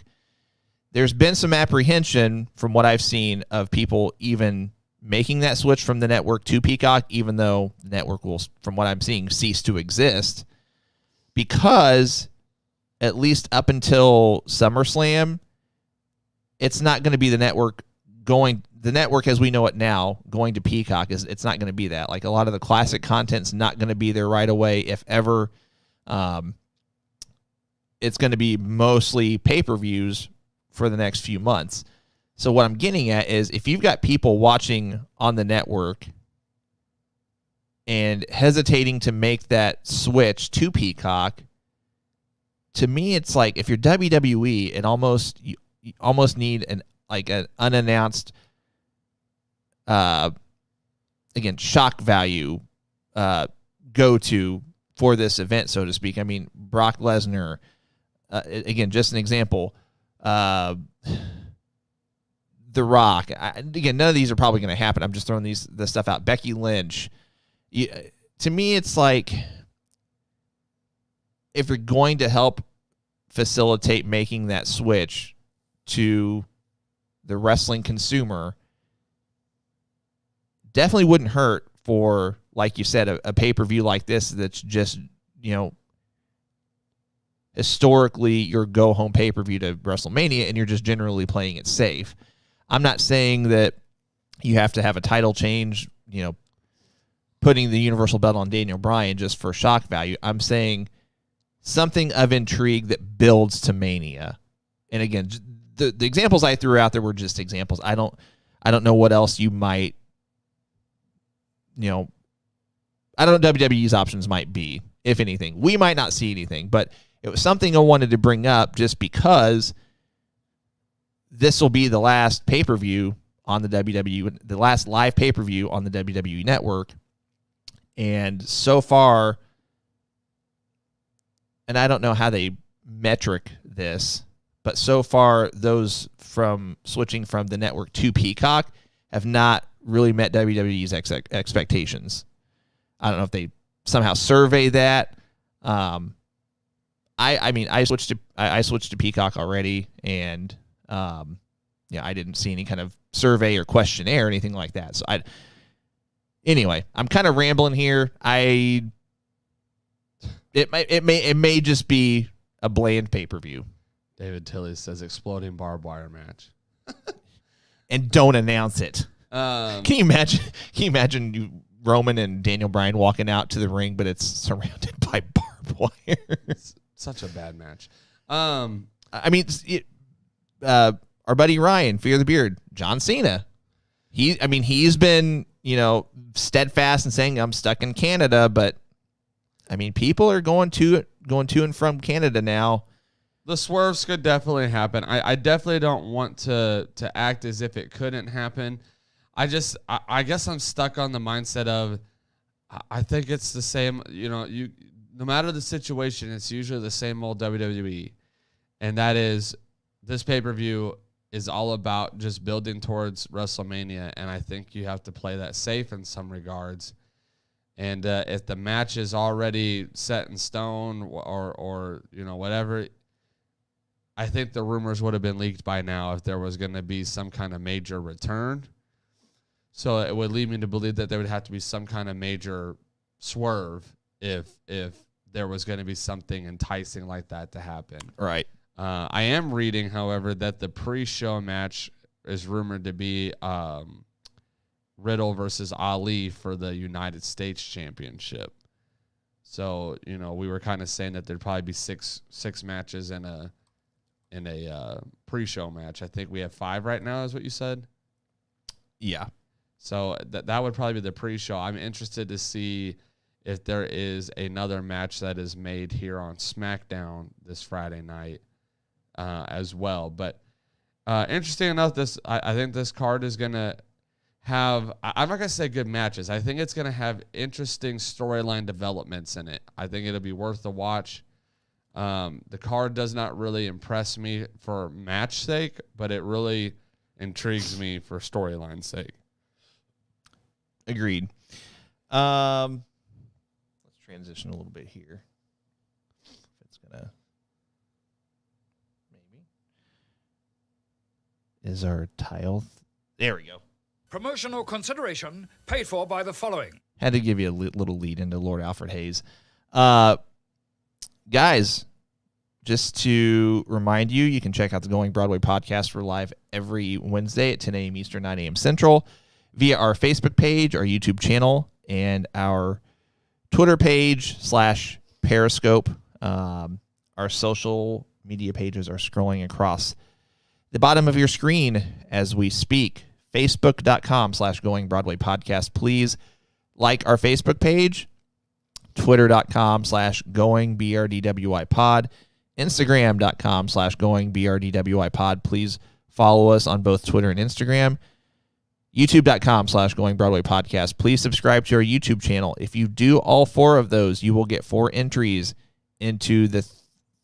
There's been some apprehension from what I've seen of people even making that switch from the network to Peacock, even though the network will, from what I'm seeing, cease to exist, because at least up until SummerSlam, it's not going to be the network as we know it now going to Peacock. It's not going to be that. Like a lot of the classic content's not going to be there right away. If ever, it's going to be mostly pay-per-views for the next few months. So what I'm getting at is if you've got people watching on the network and hesitating to make that switch to Peacock, to me it's like if you're WWE, you almost need an unannounced again shock value go to for this event, so to speak. I mean, Brock Lesnar, again, just an example. The Rock. Again, none of these are probably going to happen. I'm just throwing this stuff out. Becky Lynch. To me, it's like, if you're going to help facilitate making that switch to the wrestling consumer, definitely wouldn't hurt for, like you said, a pay-per-view like this that's just, historically your go-home pay-per-view to WrestleMania, and you're just generally playing it safe. I'm not saying that you have to have a title change, putting the Universal belt on Daniel Bryan just for shock value. I'm saying something of intrigue that builds to Mania. And again, the examples I threw out there were just examples. I don't know what else you might, I don't know what WWE's options might be, if anything. We might not see anything, but it was something I wanted to bring up just because this will be the last pay-per-view on the WWE, the last live pay-per-view on the WWE Network. And so far, and I don't know how they metric this, but so far those from switching from the network to Peacock have not really met WWE's expectations. I don't know if they somehow survey that. I switched to Peacock already, and I didn't see any kind of survey or questionnaire or anything like that. So anyway, I'm kind of rambling here. It may just be a bland pay-per-view. David Tilley says exploding barbed wire match. And don't announce it. Um, Can you imagine Roman and Daniel Bryan walking out to the ring, but it's surrounded by barbed wire? It's such a bad match. Our buddy Ryan, Fear the Beard, John Cena. He's been, steadfast in saying I'm stuck in Canada, but people are going to and from Canada now. The swerves could definitely happen. I definitely don't want to act as if it couldn't happen. I guess I'm stuck on the mindset of, I think it's the same, no matter the situation, it's usually the same old WWE. And that is, this pay-per-view is all about just building towards WrestleMania. And I think you have to play that safe in some regards. And if the match is already set in stone or whatever, I think the rumors would have been leaked by now if there was going to be some kind of major return. So it would lead me to believe that there would have to be some kind of major swerve if there was going to be something enticing like that to happen. Right. I am reading, however, that the pre-show match is rumored to be Riddle versus Ali for the United States Championship. So, we were kind of saying that there'd probably be six matches in a pre-show match. I think we have 5 right now, is what you said? Yeah. So that would probably be the pre-show. I'm interested to see if there is another match that is made here on SmackDown this Friday night as well. But interesting enough, I think this card is going to have, I'm not going to say good matches. I think it's going to have interesting storyline developments in it. I think it'll be worth the watch. The card does not really impress me for match sake, but it really intrigues me for storyline sake. Agreed. Let's transition a little bit here. If it's gonna, maybe. Is our tile? There we go. Promotional consideration paid for by the following. Had to give you a little lead into Lord Alfred Hayes. Guys, just to remind you, you can check out the Going Broadway podcast. We're live every Wednesday at 10 a.m. Eastern, 9 a.m. Central via our Facebook page, our YouTube channel, and our Twitter page / Periscope. Our social media pages are scrolling across the bottom of your screen as we speak. Facebook.com / Going Broadway podcast. Please like our Facebook page. Twitter.com / Going BRDWI pod. Instagram.com / Going BRDWI pod. Please follow us on both Twitter and Instagram. YouTube.com / Going Broadway podcast. Please subscribe to our YouTube channel. If you do all 4 of those, you will get 4 entries into the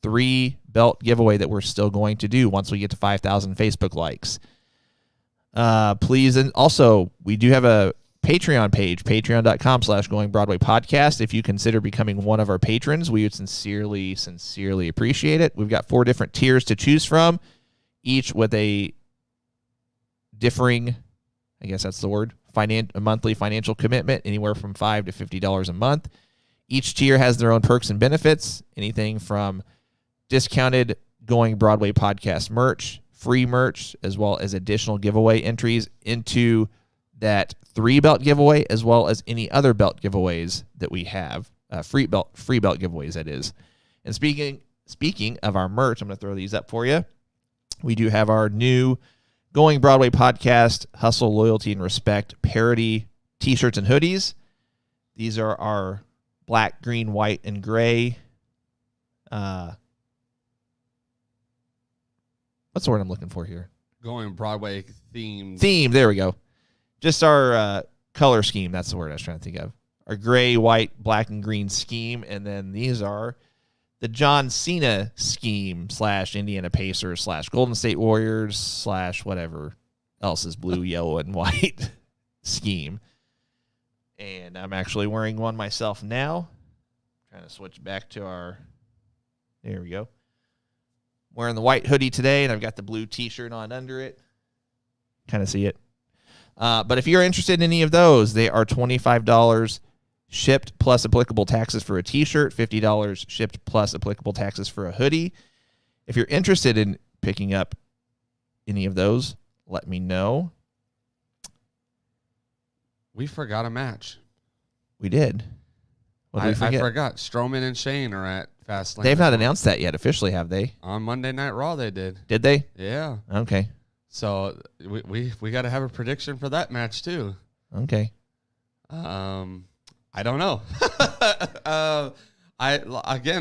3 belt giveaway that we're still going to do once we get to 5,000 Facebook likes. Please, and also we do have a Patreon page, patreon.com/Going Broadway Podcast. If you consider becoming one of our patrons, we would sincerely appreciate it. We've got 4 different tiers to choose from, each with a differing, I guess that's the word, a monthly financial commitment, anywhere from $5 to $50 a month. Each tier has their own perks and benefits, anything from discounted Going Broadway Podcast merch, free merch, as well as additional giveaway entries into that 3 belt giveaway, as well as any other belt giveaways that we have, free belt giveaways, that is. And speaking of our merch, I'm going to throw these up for you. We do have our new Going Broadway Podcast Hustle, Loyalty, and Respect parody t-shirts and hoodies. These are our black, green, white, and gray. What's the word I'm looking for here? Going Broadway themed. Theme, there we go. Just our color scheme. That's the word I was trying to think of. Our gray, white, black, and green scheme. And then these are the John Cena scheme / Indiana Pacers / Golden State Warriors / whatever else is blue, yellow, and white scheme. And I'm actually wearing one myself now. Trying to switch back to our... There we go. Wearing the white hoodie today, and I've got the blue t-shirt on under it. Kind of see it. But if you're interested in any of those, they are $25 shipped plus applicable taxes for a t-shirt, $50 shipped plus applicable taxes for a hoodie. If you're interested in picking up any of those, let me know. We forgot a match. We did. I forgot. Strowman and Shane are at Fastlane. They've not announced that yet officially, have they? On Monday Night Raw, they did. Did they? Yeah. Okay. So we got to have a prediction for that match too. Okay. I don't know.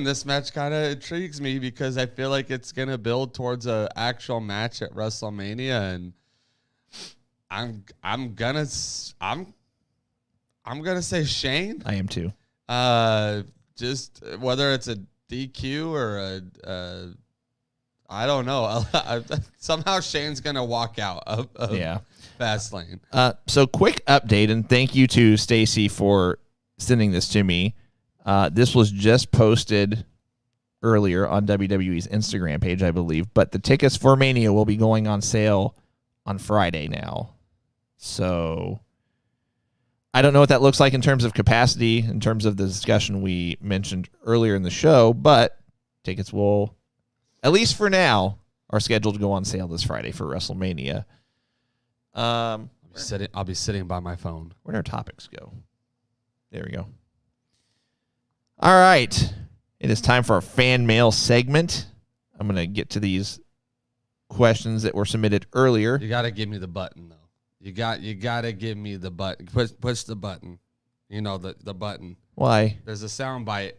This match kind of intrigues me because I feel like it's gonna build towards an actual match at WrestleMania, and I'm gonna say Shane. I am too. Just whether it's a DQ or I don't know. Somehow Shane's gonna walk out of Fastlane. So quick update, and thank you to Stacy for sending this to me. This was just posted earlier on WWE's Instagram page, I believe, but the tickets for Mania will be going on sale on Friday now. So I don't know what that looks like in terms of capacity, in terms of the discussion we mentioned earlier in the show, but tickets will, at least for now, are scheduled to go on sale this Friday for WrestleMania. I'll be sitting by my phone. Where'd our topics go? There we go. All right. It is time for our fan mail segment. I'm going to get to these questions that were submitted earlier. You got to give me the button, though. You got to give me the button. Push the button. You know, the button. Why? There's a sound bite.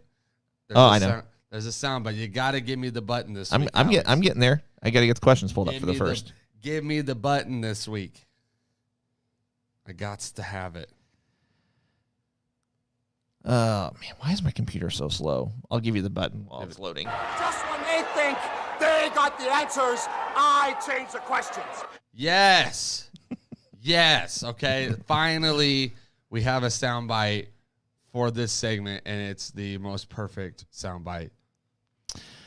I know. There's a sound bite. You got to give me the button this week. I'm getting there. I got to get the questions pulled up for the first. Give me the button this week. I gots to have it. Man, why is my computer so slow? I'll give you the button while it's loading. Just when they think they got the answers, I change the questions. Yes. Yes. Okay. Finally, we have a soundbite for this segment, and it's the most perfect soundbite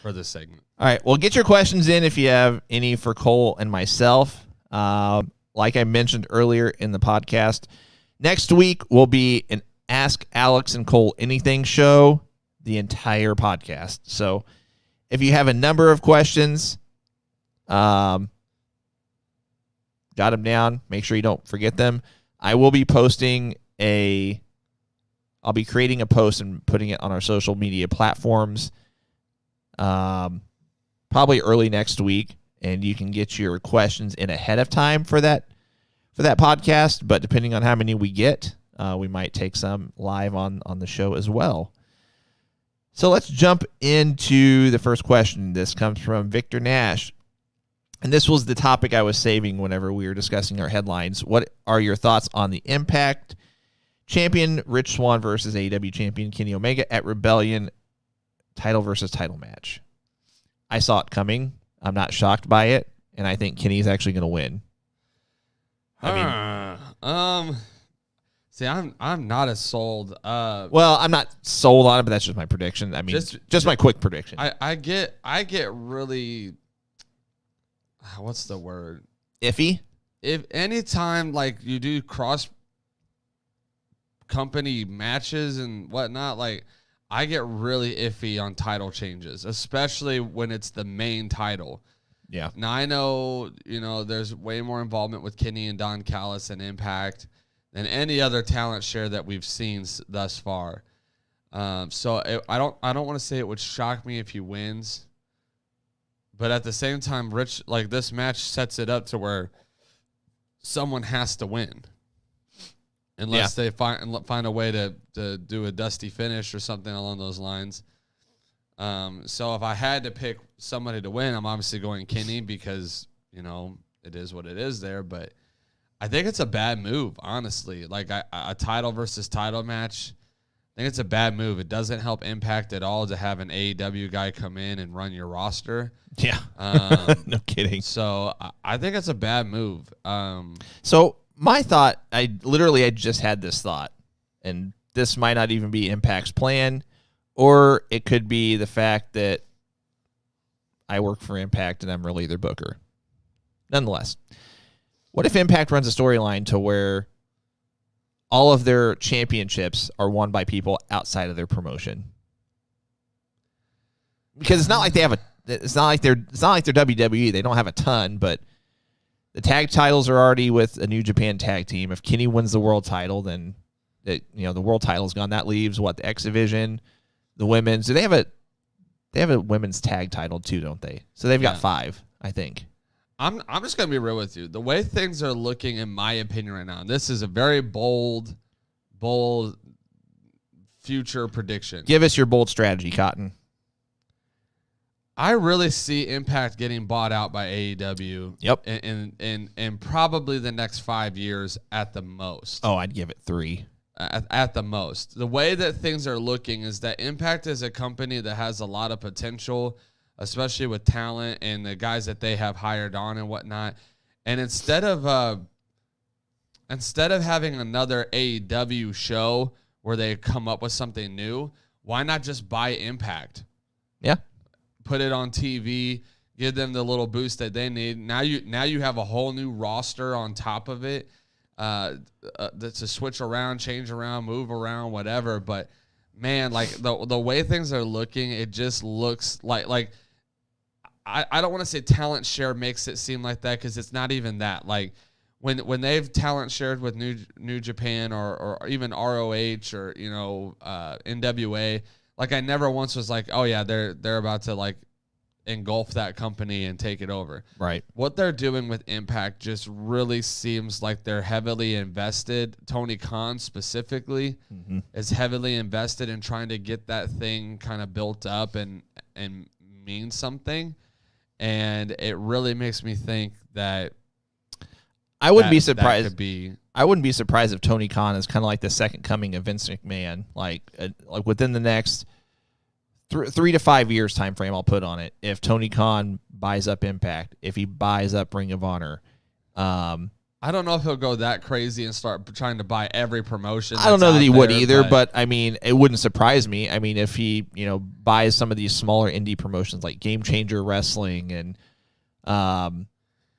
for this segment. All right. Well, get your questions in if you have any for Cole and myself. Like I mentioned earlier in the podcast, next week will be an Ask Alex and Cole Anything show, the entire podcast. So if you have a number of questions, jot them down. Make sure you don't forget them. I will be I'll be creating a post and putting it on our social media platforms probably early next week, and you can get your questions in ahead of time for that podcast. But depending on how many we get, we might take some live on the show as well. So let's jump into the first question. This comes from Victor Nash. And this was the topic I was saving whenever we were discussing our headlines. What are your thoughts on the Impact champion Rich Swann versus AEW champion Kenny Omega at Rebellion title versus title match? I saw it coming. I'm not shocked by it, and I think Kenny's actually going to win. See, I'm not as sold. Well, I'm not sold on it, but that's just my prediction. I mean, just my quick prediction. I get really, what's the word? Iffy. If anytime like you do cross company matches and whatnot, like I get really iffy on title changes, especially when it's the main title. Yeah. Now I know, there's way more involvement with Kenny and Don Callis and Impact than any other talent share that we've seen thus far. So I don't want to say it would shock me if he wins, but at the same time, Rich, like this match sets it up to where someone has to win, unless they find a way to do a dusty finish or something along those lines. So if I had to pick somebody to win, I'm obviously going Kenny because it is what it is there, but I think it's a bad move, honestly. Like a title versus title match, I think it's a bad move. It doesn't help Impact at all to have an AEW guy come in and run your roster. Yeah. No kidding. So I think it's a bad move. So my thought, I just had this thought, and this might not even be Impact's plan, or it could be the fact that I work for Impact and I'm really their booker. Nonetheless, what if Impact runs a storyline to where all of their championships are won by people outside of their promotion? Because it's not like they're WWE. They don't have a ton, but the tag titles are already with a New Japan tag team. If Kenny wins the world title, then the world title's gone. That leaves the X Division, the women's. Do they have a women's tag title too, don't they? So they've got 5, I think. I'm just gonna be real with you. The way things are looking, in my opinion, right now, and this is a very bold future prediction. Give us your bold strategy, Cotton. I really see Impact getting bought out by AEW. Yep. In probably the next 5 years at the most. Oh, I'd give it 3. At the most. The way that things are looking is that Impact is a company that has a lot of potential, especially with talent and the guys that they have hired on and whatnot. And instead of having another AEW show where they come up with something new, why not just buy Impact? Yeah. Put it on TV, give them the little boost that they need. Now you have a whole new roster on top of it to switch around, change around, move around, whatever. But man, like the way things are looking, it just looks like I don't want to say talent share makes it seem like that, because it's not even that. Like when they've talent shared with New Japan or even ROH or NWA, like I never once was like, oh yeah, they're about to like engulf that company and take it over. Right. What they're doing with Impact just really seems like they're heavily invested. Tony Khan specifically is heavily invested in trying to get that thing kind of built up and mean something. And it really makes me think that I wouldn't be surprised. That could be. I wouldn't be surprised if Tony Khan is kind of like the second coming of Vince McMahon, like within the next 3 to 5 years time frame. I'll put on it. If Tony Khan buys up Impact, if he buys up Ring of Honor, I don't know if he'll go that crazy and start trying to buy every promotion. I don't know that he would either, but I mean, it wouldn't surprise me. I mean, if he, buys some of these smaller indie promotions like Game Changer Wrestling and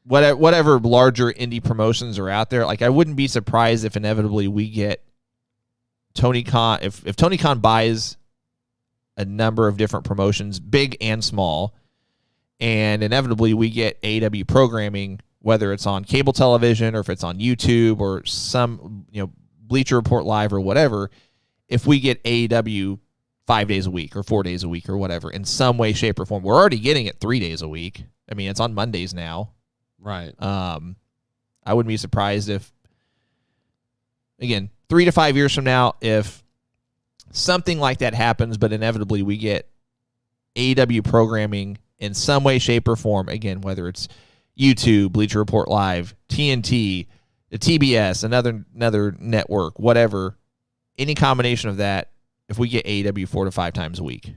whatever larger indie promotions are out there, like I wouldn't be surprised if inevitably we get Tony Khan. If Tony Khan buys a number of different promotions, big and small, and inevitably we get AEW programming, whether it's on cable television or if it's on YouTube or some, Bleacher Report Live or whatever, if we get AEW 5 days a week or 4 days a week or whatever in some way, shape, or form, we're already getting it 3 days a week. I mean, it's on Mondays now. Right. I wouldn't be surprised if, again, 3 to 5 years from now, if something like that happens, but inevitably we get AEW programming in some way, shape, or form, again, whether it's YouTube, Bleacher Report Live, TNT, the TBS, another network, whatever, any combination of that, if we get AEW 4 to 5 times a week.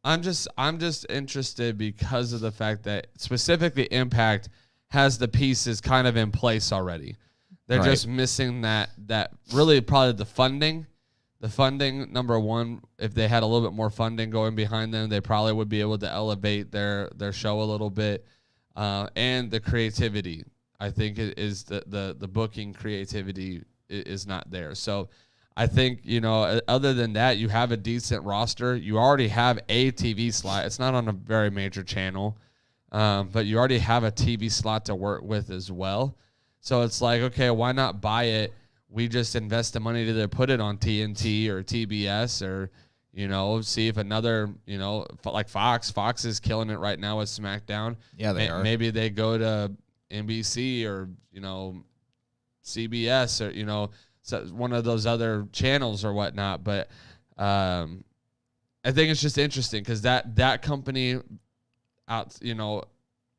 I'm just interested because of the fact that specifically Impact has the pieces kind of in place already. They're Right. just missing that really probably the funding. The funding, number one, if they had a little bit more funding going behind them, they probably would be able to elevate their show a little bit. And the creativity, I think, is the booking creativity is not there. So I think, other than that, you have a decent roster. You already have a TV slot. It's not on a very major channel, but you already have a TV slot to work with as well. So it's like, okay, why not buy it? We just invest the money to either put it on TNT or TBS or, see if another, like Fox is killing it right now with SmackDown. Yeah, they are. Maybe they go to NBC or, CBS or, so one of those other channels or whatnot. But I think it's just interesting because that company out,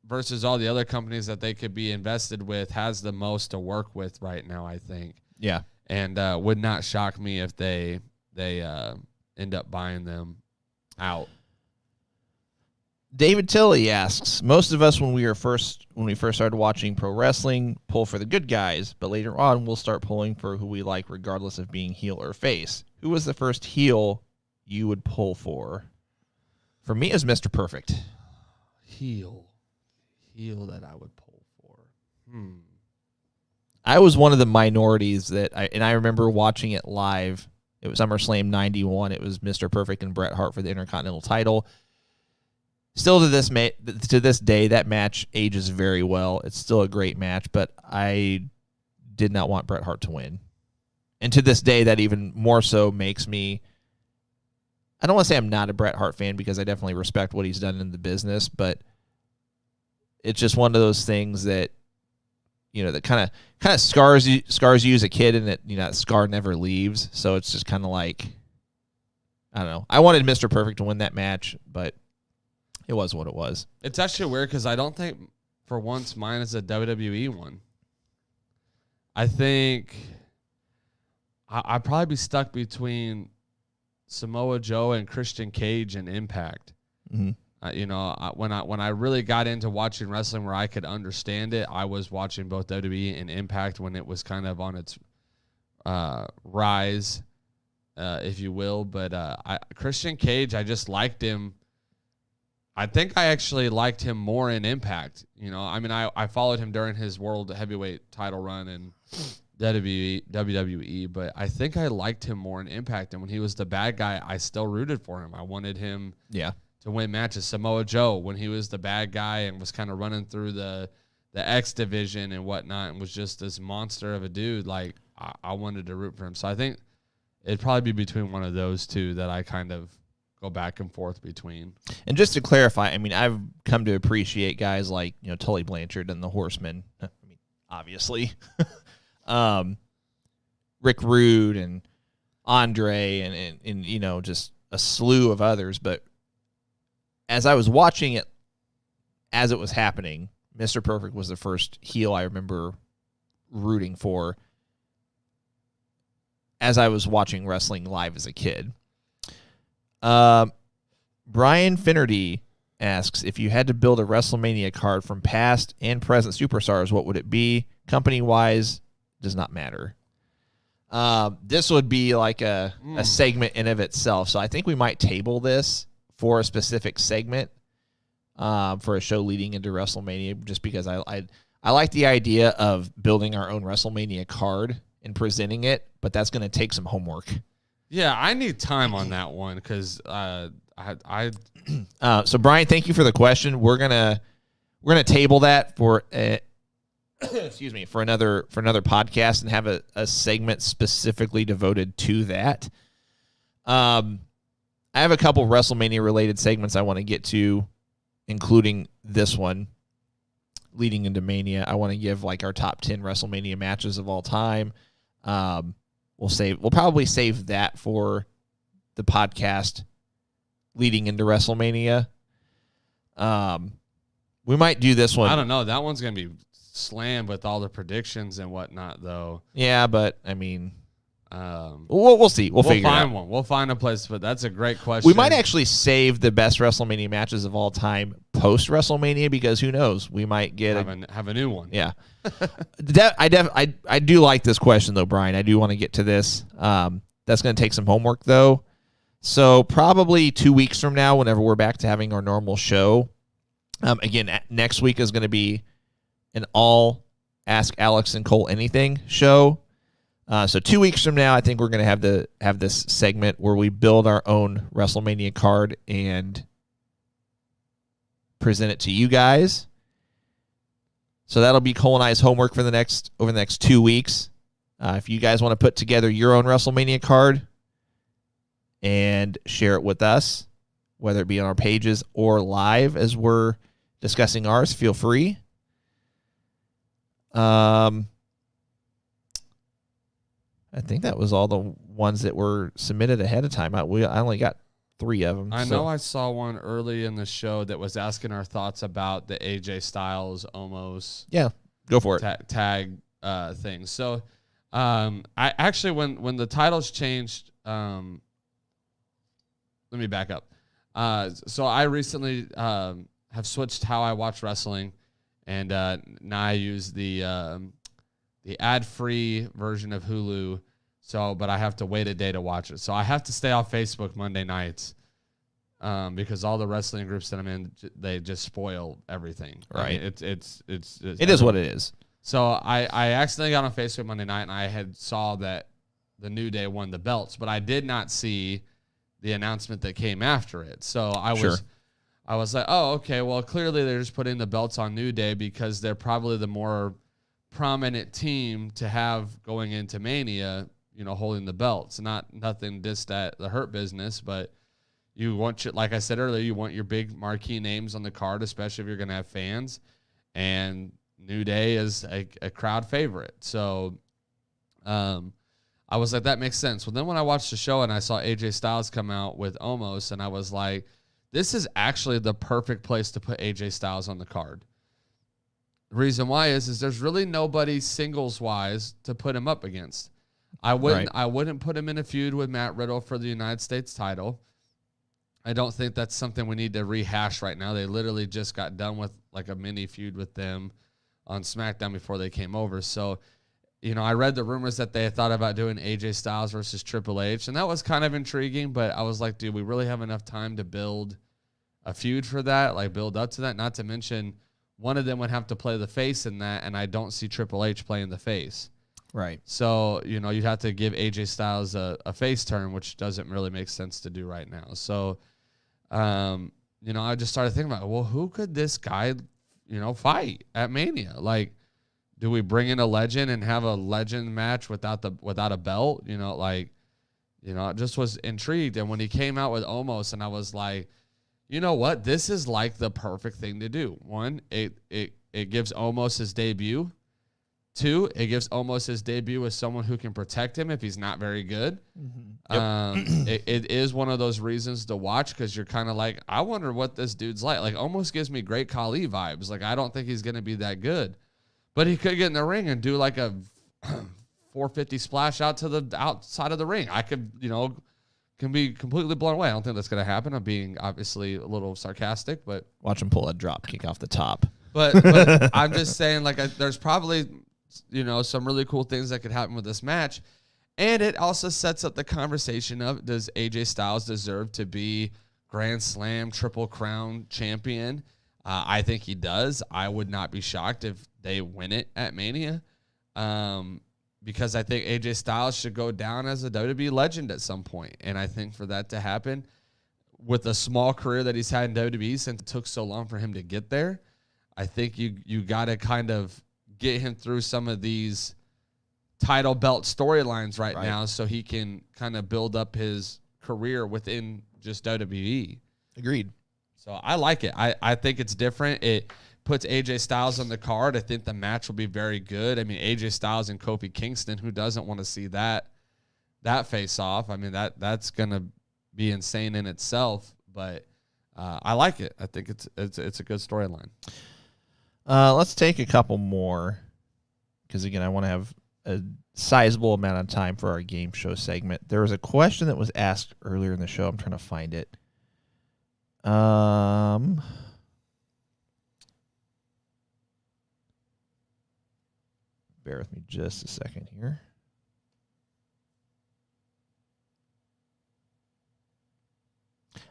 versus all the other companies that they could be invested with has the most to work with right now, I think. Yeah. And would not shock me if they end up buying them out. David Tilley asks, most of us when we first started watching pro wrestling pull for the good guys, but later on we'll start pulling for who we like regardless of being heel or face. Who was the first heel you would pull for? For me, it's Mr. Perfect. Heel that I would pull for. I was one of the minorities I remember watching it live. It was SummerSlam 91. It was Mr. Perfect and Bret Hart for the Intercontinental title. Still to this day, that match ages very well. It's still a great match, but I did not want Bret Hart to win. And to this day, that even more so makes me, I don't want to say I'm not a Bret Hart fan because I definitely respect what he's done in the business, but it's just one of those things that, that kind of scars you as a kid, and that scar never leaves. So it's just kind of like, I don't know. I wanted Mr. Perfect to win that match, but it was what it was. It's actually weird because I don't think for once mine is a WWE one. I think I'd probably be stuck between Samoa Joe and Christian Cage and Impact. Mm-hmm. When I really got into watching wrestling where I could understand it, I was watching both WWE and Impact when it was kind of on its rise, if you will. But Christian Cage, I just liked him. I think I actually liked him more in Impact. I followed him during his World Heavyweight title run in WWE, but I think I liked him more in Impact. And when he was the bad guy, I still rooted for him. I wanted him to win matches. Samoa Joe, when he was the bad guy and was kind of running through the X division and whatnot and was just this monster of a dude, like I wanted to root for him. So I think it'd probably be between one of those two that I kind of go back and forth between. And just to clarify, I've come to appreciate guys like, Tully Blanchard and the Horsemen. Obviously. Rick Rude and Andre and just a slew of others. But as I was watching it, as it was happening, Mr. Perfect was the first heel I remember rooting for as I was watching wrestling live as a kid. Brian Finnerty asks, if you had to build a WrestleMania card from past and present superstars, what would it be? Company-wise, does not matter. This would be like a segment in of itself. So I think we might table this for a specific segment for a show leading into WrestleMania, just because I like the idea of building our own WrestleMania card and presenting it, but that's going to take some homework. Yeah, I need time on that one because So Brian, thank you for the question. We're gonna table that for excuse me, for another podcast and have a segment specifically devoted to that. I have a couple WrestleMania related segments I want to get to, including this one leading into Mania. I want to give like our top 10 WrestleMania matches of all time. We'll probably save that for the podcast leading into WrestleMania. We might do this one. I don't know. That one's going to be slammed with all the predictions and whatnot, though. Yeah, but I mean, We'll see. We'll figure it out. Find one. We'll find a place, but that's a great question. We might actually save the best WrestleMania matches of all time post WrestleMania because who knows? We might get have a new one. Yeah. I do like this question though, Brian. I do want to get to this. That's going to take some homework though. So probably 2 weeks from now, whenever we're back to having our normal show, again, next week is going to be an all Ask Alex and Cole Anything show. So 2 weeks from now, I think we're going to have this segment where we build our own WrestleMania card and present it to you guys. So that'll be Cole and I's homework for over the next 2 weeks. If you guys want to put together your own WrestleMania card and share it with us, whether it be on our pages or live as we're discussing ours, feel free. I think that was all the ones that were submitted ahead of time. I only got 3 of them. I know I saw one early in the show that was asking our thoughts about the AJ Styles Omos. Yeah, go for it. Tag thing. So, I actually when the titles changed, let me back up. So I recently have switched how I watch wrestling, and now I use the ad-free version of Hulu. So, but I have to wait a day to watch it. So I have to stay off Facebook Monday nights because all the wrestling groups that I'm in, they just spoil everything. Right. I mean, it is what it is. So I accidentally got on Facebook Monday night, and I had saw that the New Day won the belts, but I did not see the announcement that came after it. So I was like, oh, okay, well, clearly they're just putting the belts on New Day because they're probably the more prominent team to have going into Mania, holding the belts. Nothing just at the Hurt Business, but you want like I said earlier, you want your big marquee names on the card, especially if you're going to have fans. And New Day is a crowd favorite. So I was like, that makes sense. Well, then when I watched the show and I saw AJ Styles come out with Omos, and I was like, this is actually the perfect place to put AJ Styles on the card. The reason why is there's really nobody singles-wise to put him up against. I wouldn't put him in a feud with Matt Riddle for the United States title. I don't think that's something we need to rehash right now. They literally just got done with like a mini feud with them on SmackDown before they came over. So, I read the rumors that they thought about doing AJ Styles versus Triple H, and that was kind of intriguing, but I was like, dude, we really have enough time to build a feud for that, like build up to that, not to mention one of them would have to play the face in that, and I don't see Triple H playing the face. Right. So, you'd have to give AJ Styles a face turn, which doesn't really make sense to do right now. So, I just started thinking about, well, who could this guy, fight at Mania? Like, do we bring in a legend and have a legend match without a belt? I just was intrigued. And when he came out with Omos, and I was like, you know what? This is like the perfect thing to do. One, it gives Omos his debut. Two, it gives Omos his debut with someone who can protect him if he's not very good. Mm-hmm. Yep. It is one of those reasons to watch because you're kind of like, I wonder what this dude's like. Like, almost gives me Great Khali vibes. Like, I don't think he's going to be that good. But he could get in the ring and do like a 450 splash out to the outside of the ring. I could, can be completely blown away. I don't think that's going to happen. I'm being obviously a little sarcastic, but watch him pull a drop kick off the top. But I'm just saying, like, there's probably, some really cool things that could happen with this match. And it also sets up the conversation of, does AJ Styles deserve to be Grand Slam Triple Crown champion? I think he does. I would not be shocked if they win it at Mania. Because I think AJ Styles should go down as a WWE legend at some point. And I think for that to happen, with a small career that he's had in WWE since it took so long for him to get there, I think you got to kind of get him through some of these title belt storylines right now so he can kind of build up his career within just WWE. Agreed. So I like it. I think it's different. It puts AJ Styles on the card. I think the match will be very good. I mean, AJ Styles and Kofi Kingston, who doesn't want to see that face off? I mean, that's going to be insane in itself, but I like it. I think it's a good storyline. Let's take a couple more because, again, I want to have a sizable amount of time for our game show segment. There was a question that was asked earlier in the show. I'm trying to find it. Bear with me just a second here.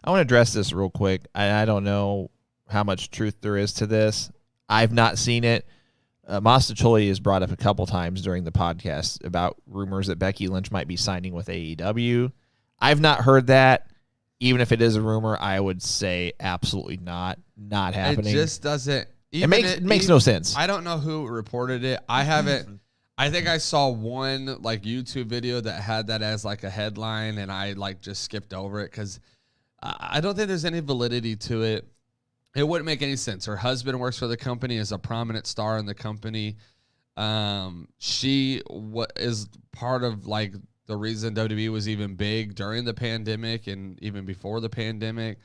I want to address this real quick. I don't know how much truth there is to this. I've not seen it. Mastacholi has brought up a couple times during the podcast about rumors that Becky Lynch might be signing with AEW. I've not heard that. Even if it is a rumor, I would say absolutely not happening. It just doesn't. It makes no sense. I don't know who reported it. I haven't. I think I saw one like YouTube video that had that as like a headline, and I like just skipped over it because I don't think there's any validity to it. It wouldn't make any sense. Her husband works for the company, is a prominent star in the company. She is part of like the reason WWE was even big during the pandemic and even before the pandemic.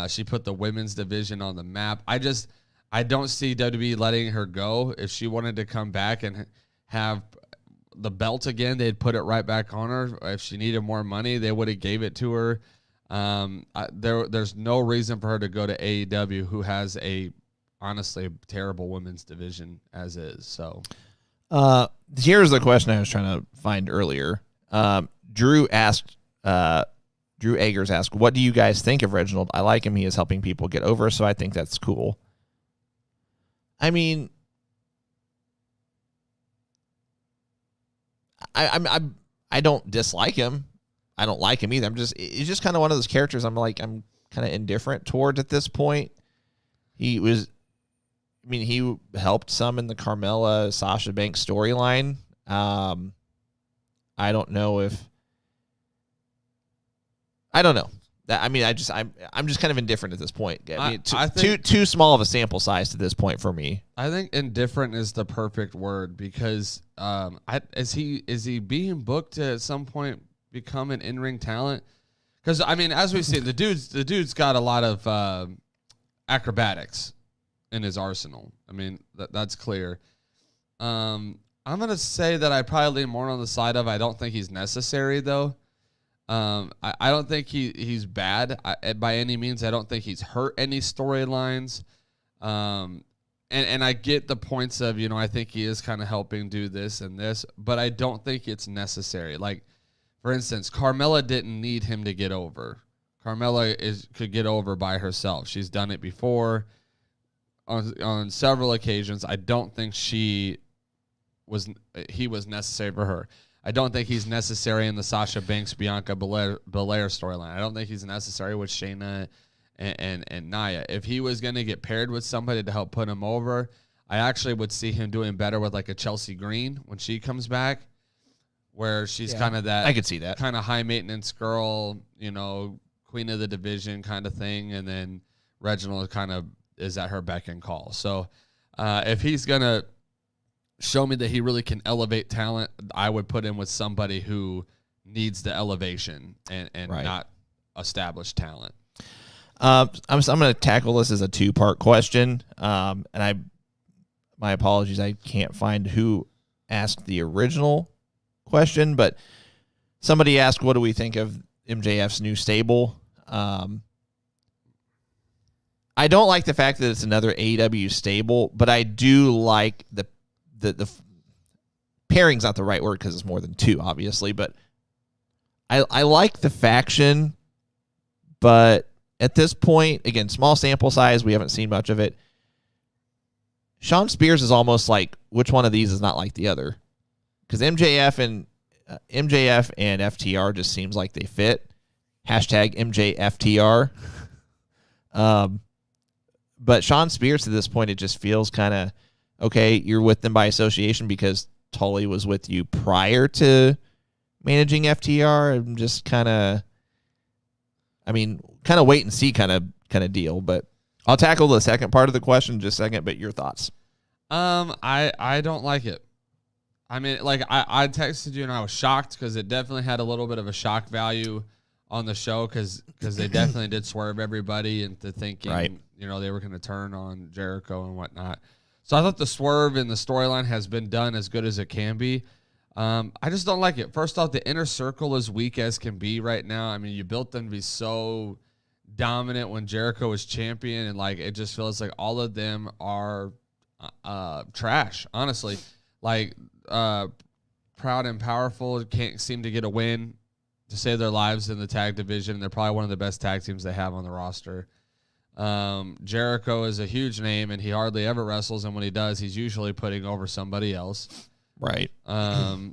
She put the women's division on the map. I don't see WWE letting her go. If she wanted to come back and have the belt again, they'd put it right back on her. If she needed more money, they would have gave it to her. There's no reason for her to go to AEW, who has honestly terrible women's division as is. So, here's the question I was trying to find earlier. Drew Eggers asked, "What do you guys think of Reginald? I like him. He is helping people get over, so I think that's cool." I mean, I don't dislike him. I don't like him either. He's just kind of one of those characters I'm kind of indifferent towards at this point. He helped some in the Carmella Sasha Banks storyline. I don't know. I'm just kind of indifferent at this point. I think too small of a sample size to this point for me. I think indifferent is the perfect word because is he being booked to at some point become an in-ring talent? Because I mean, as we see, the dude's got a lot of acrobatics in his arsenal. I mean, that's clear. I'm gonna say that I probably lean more on the side of I don't think he's necessary though. I don't think he's bad by any means. I don't think he's hurt any storylines. And I get the points of, I think he is kind of helping do this and this, but I don't think it's necessary. Like, for instance, Carmella didn't need him to get over. Carmella could get over by herself. She's done it before on several occasions. I don't think he was necessary for her. I don't think he's necessary in the Sasha Banks Bianca Belair storyline. I don't think he's necessary with Shayna and Nia. If he was going to get paired with somebody to help put him over, I actually would see him doing better with like a Chelsea Green when she comes back, where she's kind of that. I could see that kind of high maintenance girl, queen of the division kind of thing, and then Reginald kind of is at her beck and call. So if he's gonna show me that he really can elevate talent, I would put him with somebody who needs the elevation and right. not established talent. I'm going to tackle this as a two-part question, and my apologies, I can't find who asked the original question, but somebody asked, "What do we think of MJF's new stable?" I don't like the fact that it's another AEW stable, but I do like the pairing's not the right word because it's more than two, obviously, but I like the faction, but at this point, again, small sample size, we haven't seen much of it. Shawn Spears is almost like, which one of these is not like the other? Because MJF and FTR just seems like they fit. #MJFTR. But Shawn Spears, to this point, it just feels kind of, okay, you're with them by association because Tully was with you prior to managing FTR. I'm just kind of wait and see kind of deal. But I'll tackle the second part of the question in just a second, but your thoughts. I don't like it. I mean, like I texted you and I was shocked because it definitely had a little bit of a shock value on the show because they definitely did swerve everybody into thinking, right. They were going to turn on Jericho and whatnot. So I thought the swerve in the storyline has been done as good as it can be. I just don't like it. First off, the inner circle is weak as can be right now. I mean, you built them to be so dominant when Jericho was champion, and like it just feels like all of them are trash, honestly. Like Proud and Powerful can't seem to get a win to save their lives in the tag division. They're probably one of the best tag teams they have on the roster. Jericho is a huge name, and he hardly ever wrestles, and when he does, he's usually putting over somebody else. Right.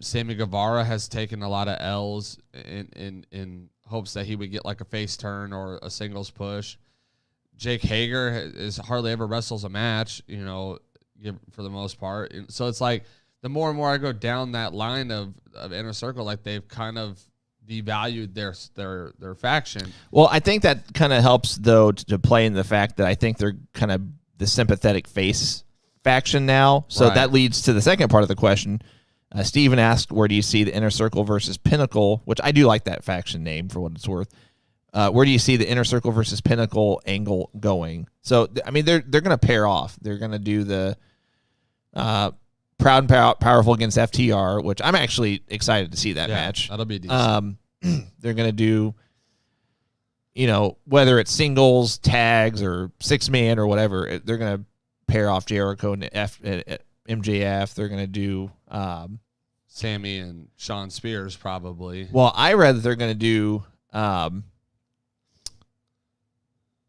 Sammy Guevara has taken a lot of L's in hopes that he would get like a face turn or a singles push. Jake Hager is hardly ever wrestles a match, for the most part. And so it's like the more and more I go down that line of Inner Circle, like they've kind of devalued their faction. Well, I think that kind of helps, though, to play in the fact that I think they're kind of the sympathetic face faction now. So that leads to the second part of the question. Steven asked, where do you see the Inner Circle versus Pinnacle, which I do like that faction name for what it's worth. Where do you see the Inner Circle versus Pinnacle angle going? So, I mean, they're going to pair off. They're going to do the Proud and Powerful against FTR, which I'm actually excited to see that match. That'll be decent. They're going to do, whether it's singles, tags, or 6-man or whatever, they're going to pair off Jericho and MJF. They're going to do Sammy and Sean Spears probably. Well, I read that they're going to do let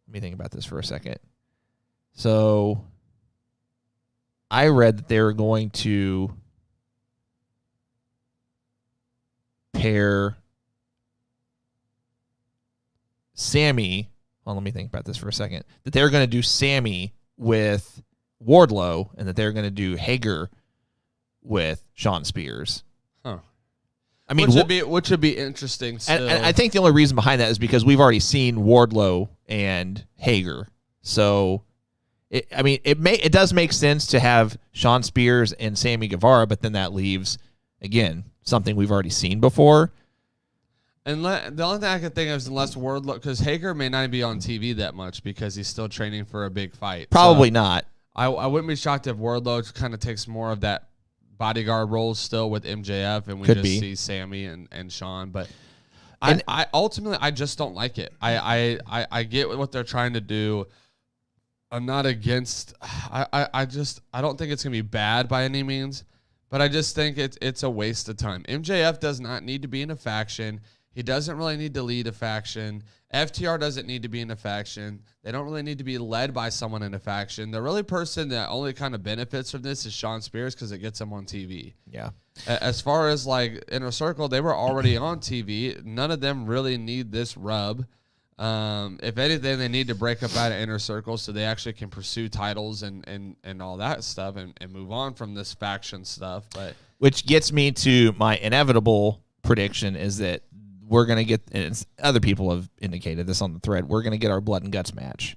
me think about this for a second. So I read that they were going to pair Sammy. Well, let me think about this for a second. That they're going to do Sammy with Wardlow, and that they're going to do Hager with Sean Spears. Huh. I mean, which would be interesting. And I think the only reason behind that is because we've already seen Wardlow and Hager. So, it does make sense to have Sean Spears and Sammy Guevara, but then that leaves, again, something we've already seen before. And the only thing I can think of is unless Wardlow, because Hager may not be on TV that much because he's still training for a big fight. Probably not. I wouldn't be shocked if Wardlow kind of takes more of that bodyguard role still with MJF, and we see Sammy and Sean. But I ultimately I just don't like it. I get what they're trying to do. I'm not against. I don't think it's gonna be bad by any means, but I just think it's a waste of time. MJF does not need to be in a faction. He doesn't really need to lead a faction. FTR doesn't need to be in a faction. They don't really need to be led by someone in a faction. The really person that only kind of benefits from this is Sean Spears because it gets him on TV. Yeah. As far as like Inner Circle, they were already on TV. None of them really need this rub. If anything, they need to break up out of Inner Circle so they actually can pursue titles and all that stuff and move on from this faction stuff. But which gets me to my inevitable prediction is that we're going to get, and other people have indicated this on the thread, we're going to get our blood and guts match.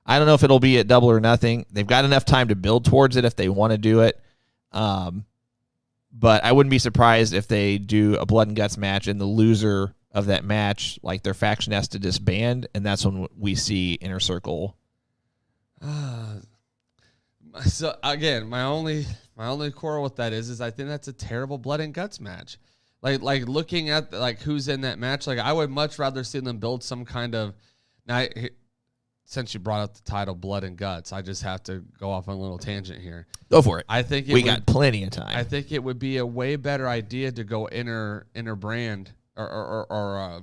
I don't know if it'll be at Double or Nothing. They've got enough time to build towards it if they want to do it. But I wouldn't be surprised if they do a blood and guts match and the loser of that match, like their faction has to disband, and that's when we see Inner Circle. So again, my only quarrel with that is I think that's a terrible blood and guts match. Like looking at like who's in that match, like I would much rather see them build some kind of. Now, since you brought up the title "Blood and Guts," I just have to go off on a little tangent here. Go for it. I think we got plenty of time. I think it would be a way better idea to go inner brand or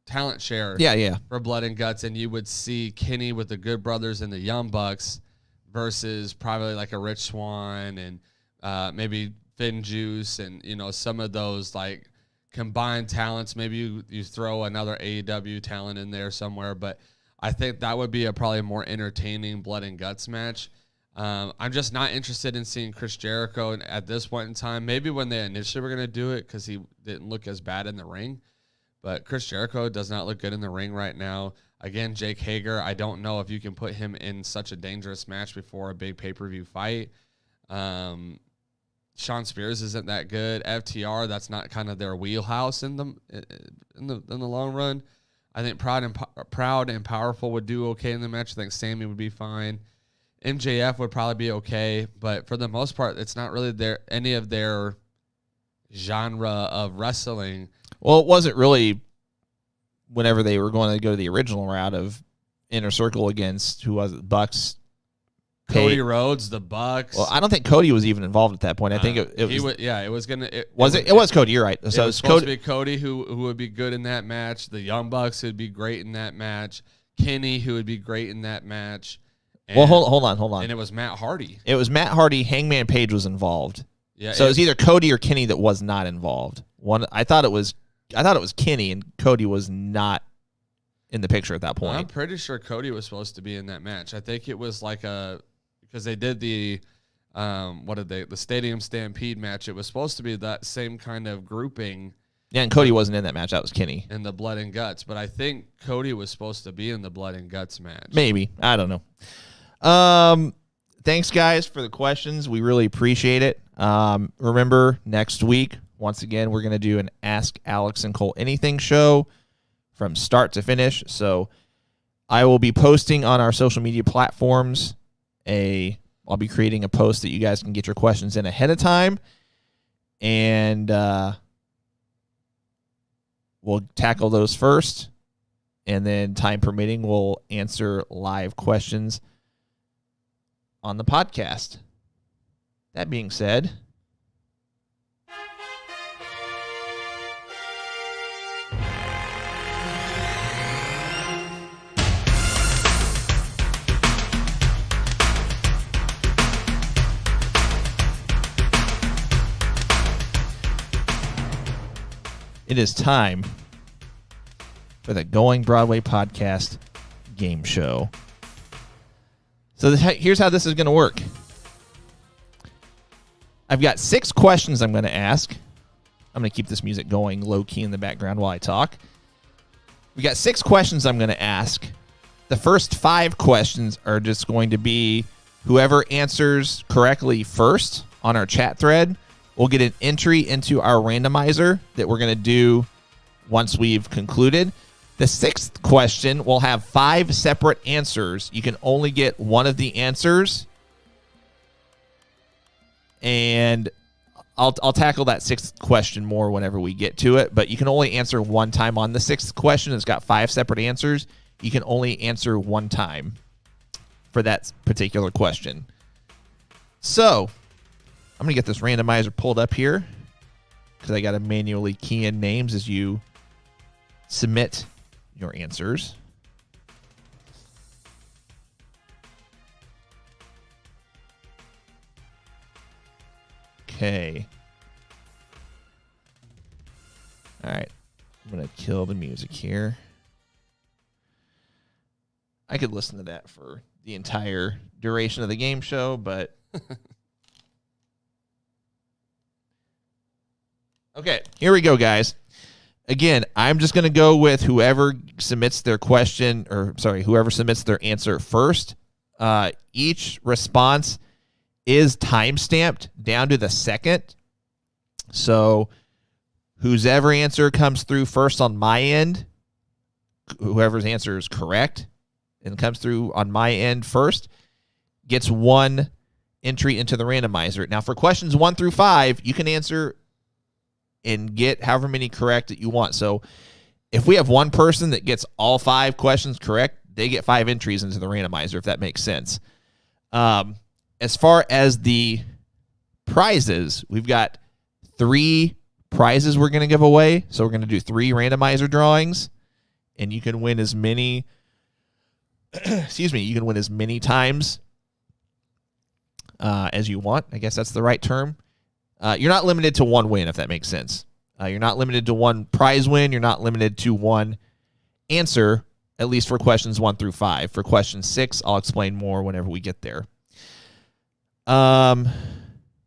talent share. Yeah. For Blood and Guts, and you would see Kenny with the Good Brothers and the Young Bucks versus probably like a Rich Swann and maybe Finn Juice and some of those like combined talents. Maybe you throw another AEW talent in there somewhere, but I think that would be probably a more entertaining blood and guts match. I'm just not interested in seeing Chris Jericho at this point in time. Maybe when they initially were going to do it because he didn't look as bad in the ring, but Chris Jericho does not look good in the ring right now. Again, Jake Hager, I don't know if you can put him in such a dangerous match before a big pay-per-view fight. Sean Spears isn't that good. FTR, that's not kind of their wheelhouse in the long run. I think Proud and Powerful would do okay in the match. I think Sammy would be fine. MJF would probably be okay, but for the most part, it's not really any of their genre of wrestling. Well, it wasn't really whenever they were going to go the original route of Inner Circle against, who was it, Bucks. Cody Rhodes, the Bucks. Well, I don't think Cody was even in that point. I think it was. It was gonna. It was Cody. You're right. So it was supposed to be Cody who would be good in that match. The Young Bucks would be great in that match. Kenny, who would be great in that match. And, well, hold on. And it was Matt Hardy. It was Matt Hardy. Hangman Page was involved. Yeah. So it was either Cody or Kenny that was not involved. I thought it was Kenny, and Cody was not in the picture at that point. I'm pretty sure Cody was supposed to be in that match. I think it was like because they did the the Stadium Stampede match. It was supposed to be that same kind of grouping. Yeah, and Cody wasn't in that match. That was Kenny. In the Blood and Guts. But I think Cody was supposed to be in the Blood and Guts match. Maybe. I don't know. Thanks, guys, for the questions. We really appreciate it. Remember, next week, once again, we're going to do an Ask Alex and Cole Anything show from start to finish. So I will be posting on our social media platforms. I'll be creating a post that you guys can get your questions in ahead of time. And we'll tackle those first. And then, time permitting, we'll answer live questions on the podcast. That being said, it is time for the Going Broadway Podcast Game Show. So here's how this is going to work. I've got 6 questions I'm going to ask. I'm going to keep this music going low-key in the background while I talk. We got 6 questions I'm going to ask. The first 5 questions are just going to be whoever answers correctly first on our chat thread will get an entry into our randomizer that we're going to do once we've concluded. The 6th question will have 5 separate answers. You can only get one of the answers. And I'll tackle that 6th question more whenever we get to it. But you can only answer one time on the 6th question. It's got 5 separate answers. You can only answer one time for that particular question. So I'm going to get this randomizer pulled up here because I got to manually key in names as you submit your answers. Okay. All right. I'm going to kill the music here. I could listen to that for the entire duration of the game show, but okay, here we go, guys. Again, I'm just going to go with whoever submits their question, whoever submits their answer first. Each response is time-stamped down to the second. So whoever answer comes through first on my end, whoever's answer is correct and comes through on my end first, gets one entry into the randomizer. Now, for questions 1 through 5, you can answer and get however many correct that you want. So if we have one person that gets all 5 questions correct, they get 5 entries into the randomizer, if that makes sense. As far as the prizes, we've got 3 prizes we're going to give away. So we're going to do 3 randomizer drawings, and you can win as many you can win as many times as you want. I guess that's the right term. You're not limited to one win, if that makes sense. You're not limited to one prize win. You're not limited to one answer, at least for questions 1 through 5. For question 6, I'll explain more whenever we get there. And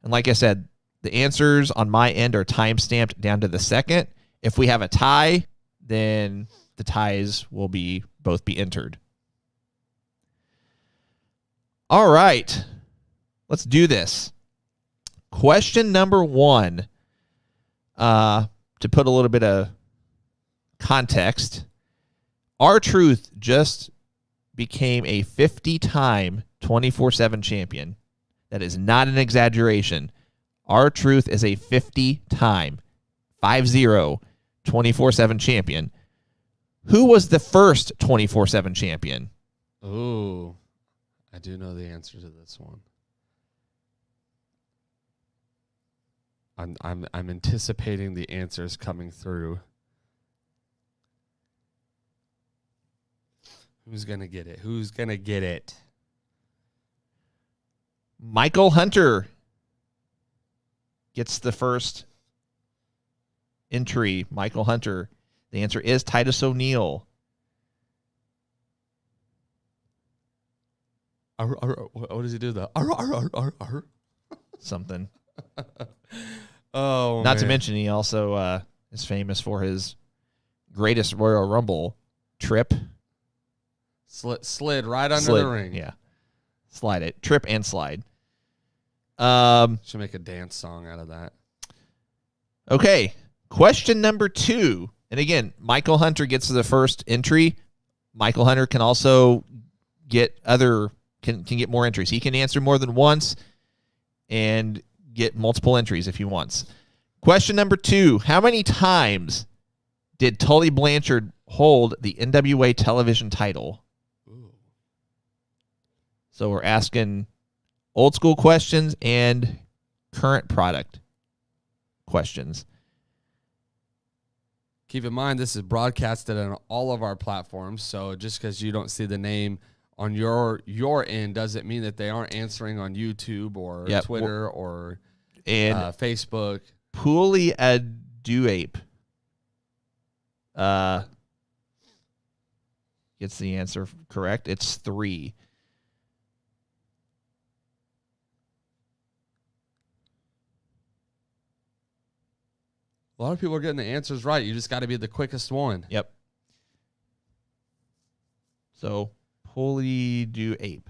like I said, the answers on my end are time-stamped down to the second. If we have a tie, then the ties will both be entered. All right, let's do this. Question number 1, to put a little bit of context, R-Truth just became a 50-time 24/7 champion. That is not an exaggeration. R-Truth is a 50-time, 5-0, 24/7 champion. Who was the first 24/7 champion? Ooh, I do know the answer to this one. I'm anticipating the answers coming through. Who's gonna get it? Who's gonna get it? Michael Hunter gets the first entry. Michael Hunter. The answer is Titus O'Neil. What does he do though? Something. Oh, Not to man. mention, he also is famous for his greatest Royal Rumble trip. Slid right under Slid, the ring. Yeah. Slide it. Trip and slide. Should make a dance song out of that. Okay. Question number 2. And again, Michael Hunter gets the first entry. Michael Hunter can also get can get more entries. He can answer more than once and get multiple entries if he wants. Question number 2. How many times did Tully Blanchard hold the NWA television title? Ooh. So we're asking old school questions and current product questions. Keep in mind, this is broadcasted on all of our platforms, so just because you don't see the name on your end doesn't mean that they aren't answering on YouTube or Yep. Twitter or And Facebook. Pooley Aduape gets the answer correct. It's 3. A lot of people are getting the answers right. You just got to be the quickest one. Yep. So Pooley Aduape.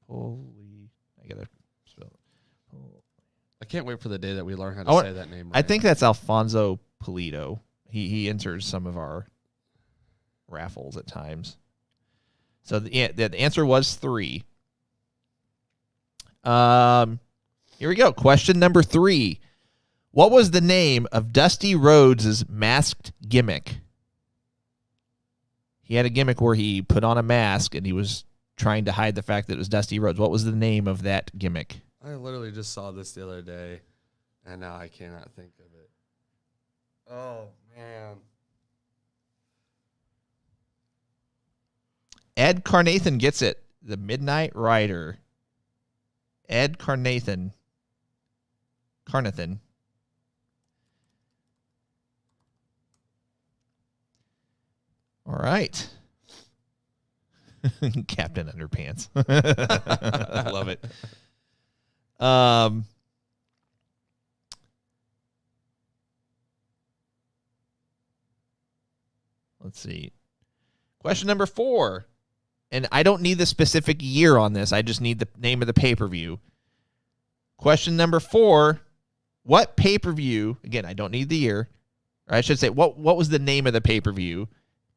Pooley. I gotta spell it. I can't wait for the day that we learn how to say that name right. I think that's Alfonso Polito. He enters some of our raffles at times. So the answer was 3. Here we go. Question number 3. What was the name of Dusty Rhodes' masked gimmick? He had a gimmick where he put on a mask and he was trying to hide the fact that it was Dusty Rhodes. What was the name of that gimmick? I literally just saw this the other day, and now I cannot think of it. Oh, man. Ed Carnathan gets it. The Midnight Rider. Ed Carnathan. All right. Captain Underpants. I love it. Let's see. Question number 4. And I don't need the specific year on this. I just need the name of the pay-per-view. Question number 4. What pay-per-view, again, I don't need the year. Or I should say, what was the name of the pay-per-view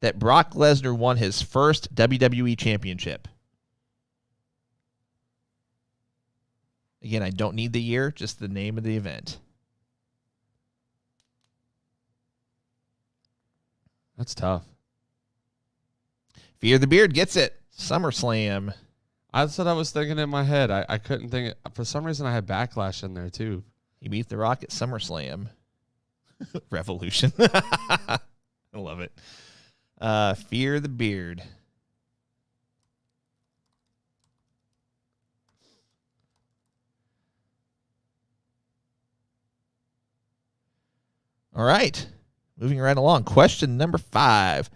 that Brock Lesnar won his first WWE championship? Again, I don't need the year, just the name of the event. That's tough. Fear the Beard gets it. SummerSlam. That's what I was thinking in my head. I couldn't think. For some reason, I had Backlash in there, too. He beat The Rock at SummerSlam. Revolution. I love it. Fear the Beard. All right. Moving right along. Question number 5.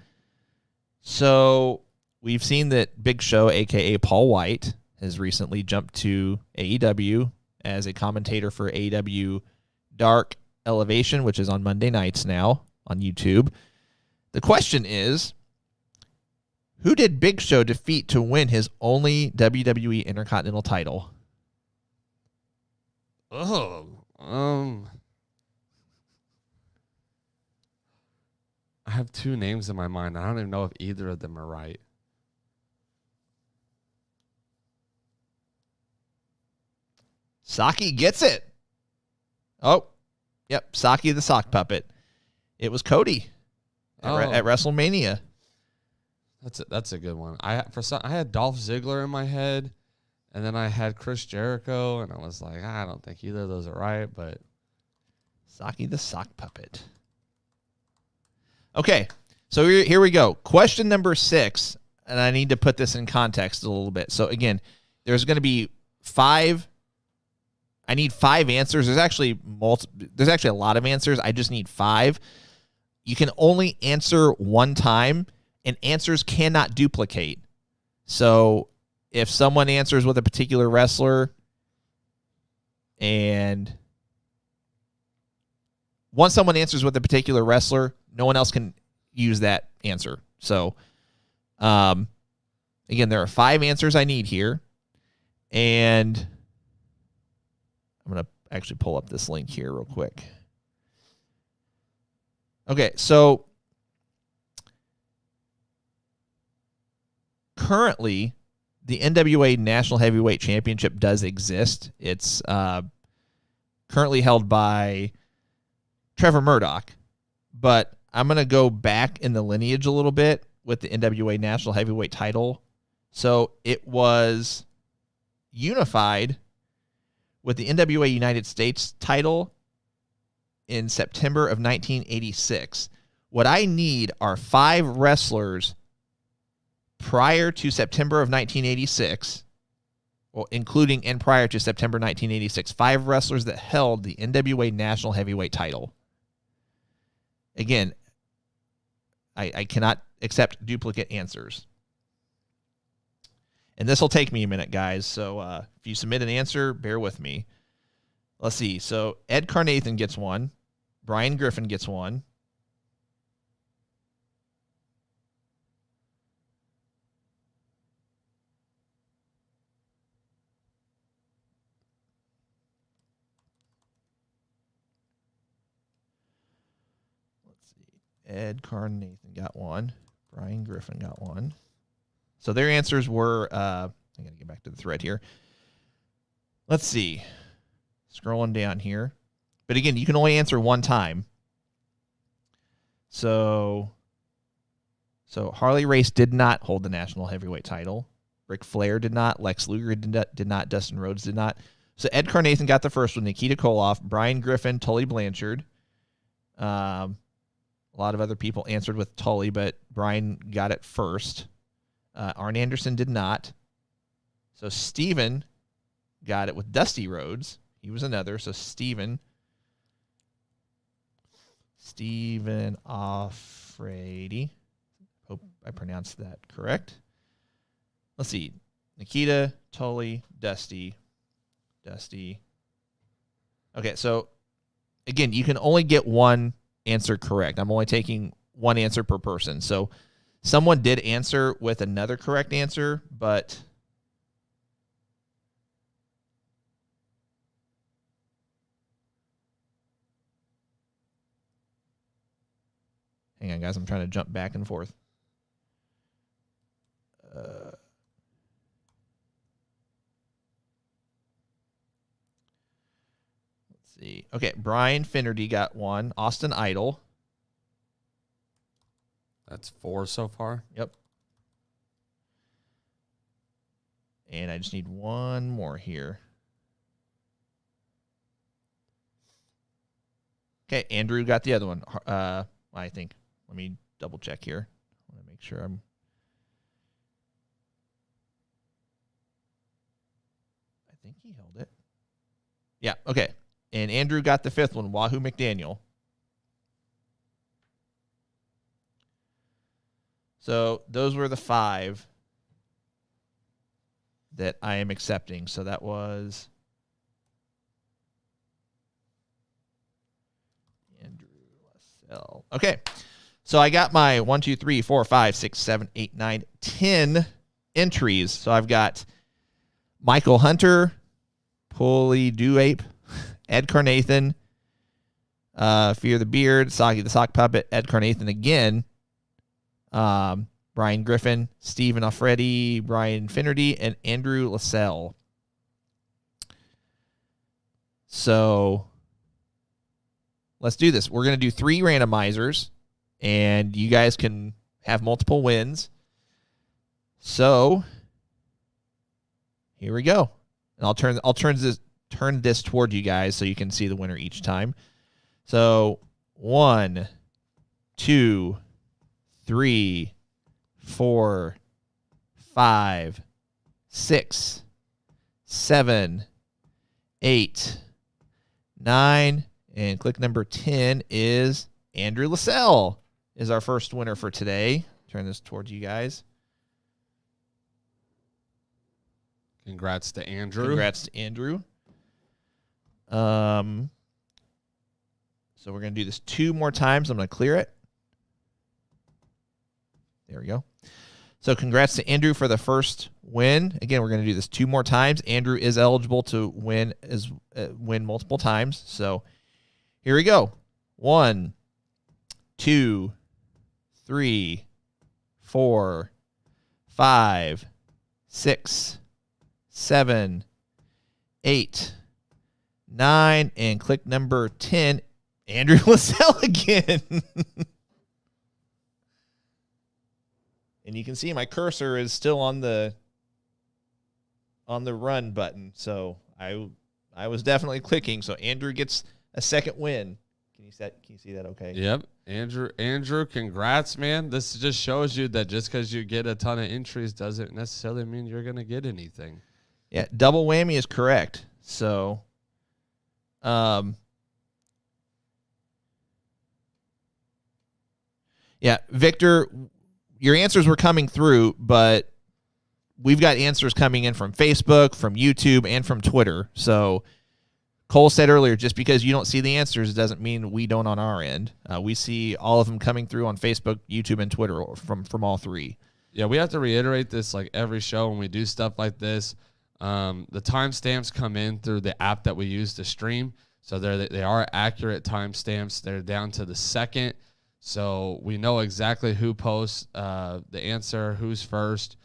So we've seen that Big Show, a.k.a. Paul White, has recently jumped to AEW as a commentator for AEW Dark Elevation, which is on Monday nights now on YouTube. The question is, who did Big Show defeat to win his only WWE Intercontinental title? Oh, I have 2 names in my mind. I don't even know if either of them are right. Saki gets it. Oh, yep. Saki the sock puppet. It was Cody at WrestleMania. That's a good one. I had Dolph Ziggler in my head, and then I had Chris Jericho, and I was like, I don't think either of those are right, but Saki the sock puppet. Okay, so here we go. Question number 6, and I need to put this in context a little bit. So again, there's going to be 5. I need 5 answers. There's actually a lot of answers. I just need 5. You can only answer one time, and answers cannot duplicate. So if someone answers with a particular wrestler, and once someone answers with a particular wrestler, no one else can use that answer. So, again, there are 5 answers I need here. And I'm going to actually pull up this link here real quick. Okay, so currently, the NWA National Heavyweight Championship does exist. It's currently held by Trevor Murdoch, but I'm going to go back in the lineage a little bit with the NWA National Heavyweight title. So it was unified with the NWA United States title in September of 1986. What I need are 5 wrestlers prior to September of 1986, well, including and prior to September 1986, 5 wrestlers that held the NWA National Heavyweight title. Again, I cannot accept duplicate answers. And this will take me a minute, guys. So if you submit an answer, bear with me. Let's see. So Ed Carnathan gets 1. Brian Griffin gets 1. Ed Carnathan got 1. Brian Griffin got 1. So their answers were, I got to get back to the thread here. Let's see. Scrolling down here. But again, you can only answer one time. So Harley Race did not hold the national heavyweight title. Ric Flair did not. Lex Luger did not. Dustin Rhodes did not. So Ed Carnathan got the first one. Nikita Koloff, Brian Griffin, Tully Blanchard. A lot of other people answered with Tully, but Brian got it first. Arn Anderson did not. So Steven got it with Dusty Rhodes. He was another. So Steven Offrady. Hope I pronounced that correct. Let's see. Nikita, Tully, Dusty. Okay, so again, you can only get one answer correct. I'm only taking one answer per person. So someone did answer with another correct answer, but hang on, guys. I'm trying to jump back and forth. Let's see. Okay, Brian Finnerty got 1. Austin Idol. That's 4 so far. Yep. And I just need one more here. Okay, Andrew got the other one. I think. Let me double check here. I want to make sure I think he held it. Yeah, okay. And Andrew got the 5th one, Wahoo McDaniel. So those were the 5 that I am accepting. So that was Andrew Lassell. Okay. So I got my 1, 2, 3, 4, 5, 6, 7, 8, 9, 10 entries. So I've got Michael Hunter, Pulley Duape, Ed Carnathan, Fear the Beard, Saki the Sock Puppet, Ed Carnathan again, Brian Griffin, Stephen Offredi, Brian Finnerty, and Andrew Lassell. So let's do this. We're going to do 3 randomizers, and you guys can have multiple wins. So here we go. And I'll turn this toward you guys so you can see the winner each time. So 1, 2, 3, 4, 5, 6, 7, 8, 9, and click number 10 is Andrew LaSalle is our first winner for today. Turn this towards you guys. Congrats to Andrew. Congrats to Andrew. So we're going to do this 2 more times. I'm going to clear it. There we go. So congrats to Andrew for the first win. Again, we're going to do this 2 more times. Andrew is eligible to win multiple times. So here we go. 1, 2, 3, 4, 5, 6, 7, 8, 9, and click number 10, Andrew LaSalle again. And you can see my cursor is still on the run button. So I was definitely clicking. So Andrew gets a second win. Can you see that okay? Yep. Andrew, congrats, man. This just shows you that just because you get a ton of entries doesn't necessarily mean you're going to get anything. Yeah, double whammy is correct. So yeah, Victor, your answers were coming through, but we've got answers coming in from Facebook, from YouTube, and from Twitter. So Cole said earlier, just because you don't see the answers doesn't mean we don't on our end. We see all of them coming through on Facebook, YouTube, and Twitter from all 3. Yeah, we have to reiterate this like every show when we do stuff like this. The timestamps come in through the app that we use to stream. So they are accurate timestamps. They're down to the second. So we know exactly who posts the answer, who's first,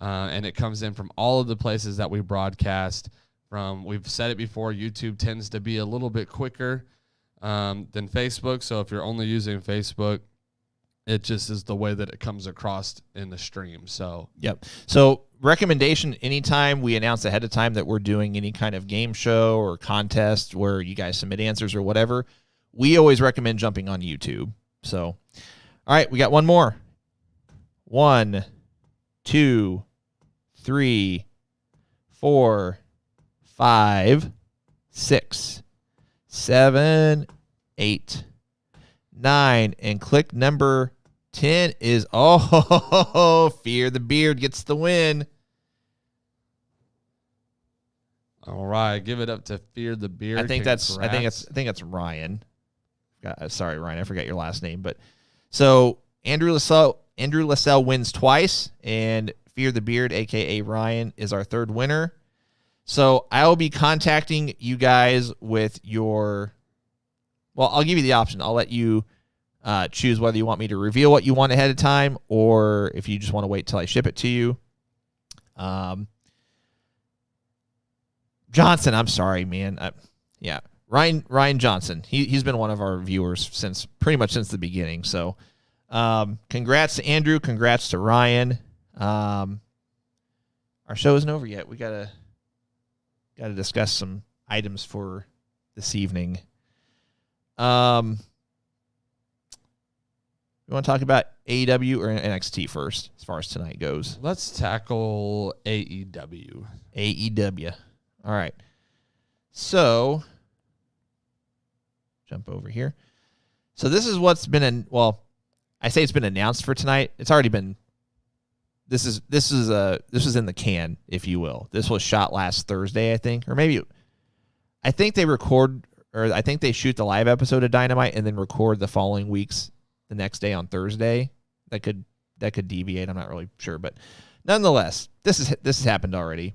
and it comes in from all of the places that we broadcast from. We've said it before, YouTube tends to be a little bit quicker than Facebook. So if you're only using Facebook, it just is the way that it comes across in the stream. So yep. So recommendation, anytime we announce ahead of time that we're doing any kind of game show or contest where you guys submit answers or whatever, we always recommend jumping on YouTube. So, all right, we got one more. 1, 2, 3, 4, 5, 6, 7, 8, 9, and click number 10 is Fear the Beard gets the win. all right, give it up to Fear the Beard. I think that's Ryan. Sorry, Ryan, I forgot your last name, but so Andrew LaSalle wins twice, and Fear the Beard, aka Ryan, is our third winner. So I will be contacting you guys with your. Well, I'll give you the option. I'll let you choose whether you want me to reveal what you want ahead of time, or if you just want to wait till I ship it to you. Johnson, I'm sorry, man. Yeah. Ryan Johnson. He's been one of our viewers pretty much since the beginning. So, congrats to Andrew. Congrats to Ryan. Our show isn't over yet. We gotta discuss some items for this evening. You want to talk about AEW or NXT first, as far as tonight goes? Let's tackle AEW. AEW. All right. So, jump over here. So this is what's been I say it's been announced for tonight. It's already been. This was in the can, if you will. This was shot last Thursday, I think, or maybe. I think they shoot the live episode of Dynamite and then record the following week's the next day on Thursday. That could deviate. I'm not really sure, but nonetheless, this has happened already.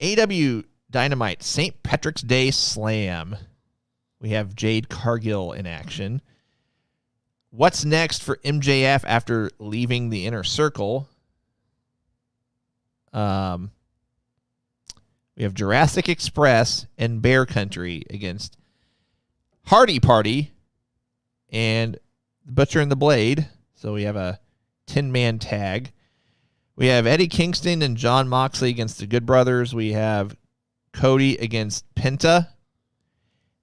AEW Dynamite St. Patrick's Day Slam. We have Jade Cargill in action. What's next for MJF after leaving the Inner Circle? We have Jurassic Express and Bear Country against Hardy Party and Butcher and the Blade. So we have a 10-man tag. We have Eddie Kingston and John Moxley against the Good Brothers. We have Cody against Penta.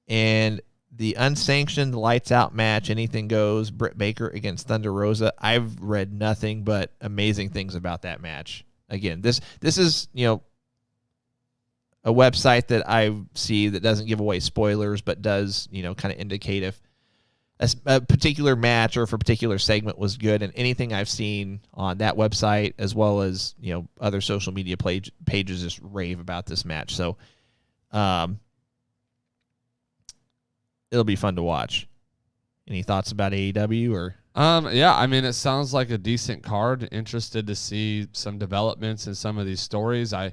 And the unsanctioned lights out match, anything goes, Britt Baker against Thunder Rosa. I've read nothing but amazing things about that match. Again, this is, a website that I see that doesn't give away spoilers, but does, kind of indicate if a particular match or if a particular segment was good. And anything I've seen on that website, as well as, other social media pages, just rave about this match. So, it'll be fun to watch. Any thoughts about AEW or? Yeah, I mean, it sounds like a decent card. Interested to see some developments in some of these stories. I'm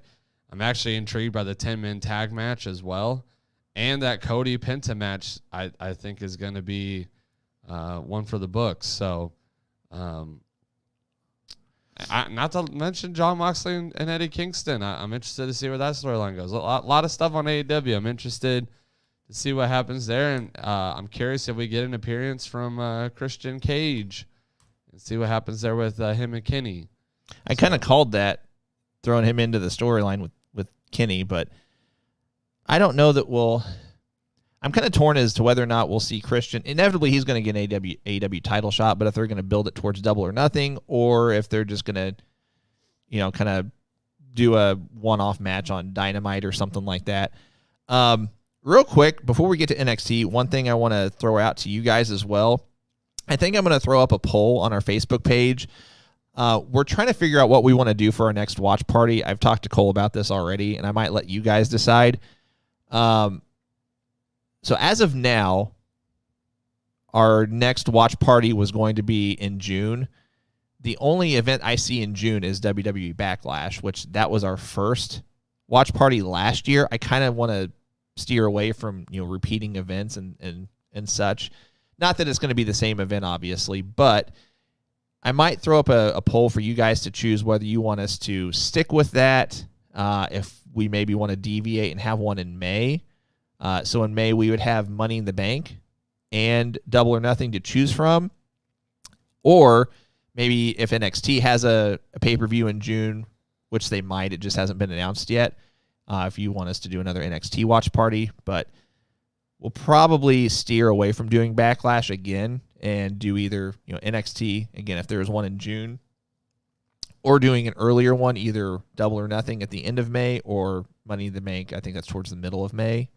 actually intrigued by the 10-man tag match as well. And that Cody Penta match, I think is going to be one for the books. So, not to mention John Moxley and Eddie Kingston. I'm interested to see where that storyline goes. A lot of stuff on AEW. I'm interested to see what happens there. And I'm curious if we get an appearance from Christian Cage and see what happens there with him and Kenny. I kind of called that, throwing him into the storyline with Kenny, but I don't know that I'm kind of torn as to whether or not we'll see Christian. Inevitably, he's going to get an AEW title shot, but if they're going to build it towards Double or Nothing, or if they're just going to, kind of do a one-off match on Dynamite or something like that. Real quick, before we get to NXT, one thing I want to throw out to you guys as well. I think I'm going to throw up a poll on our Facebook page. We're trying to figure out what we want to do for our next watch party. I've talked to Cole about this already, and I might let you guys decide. So as of now, our next watch party was going to be in June. The only event I see in June is WWE Backlash, which that was our first watch party last year. I kind of want to steer away from repeating events and such. Not that it's going to be the same event, obviously, but I might throw up a poll for you guys to choose whether you want us to stick with that, if we maybe want to deviate and have one in May. So in May, we would have Money in the Bank and Double or Nothing to choose from. Or maybe if NXT has a pay-per-view in June, which they might, it just hasn't been announced yet, if you want us to do another NXT watch party. But we'll probably steer away from doing Backlash again and do either NXT, again, if there's one in June, or doing an earlier one, either Double or Nothing at the end of May or Money in the Bank. I think that's towards the middle of May.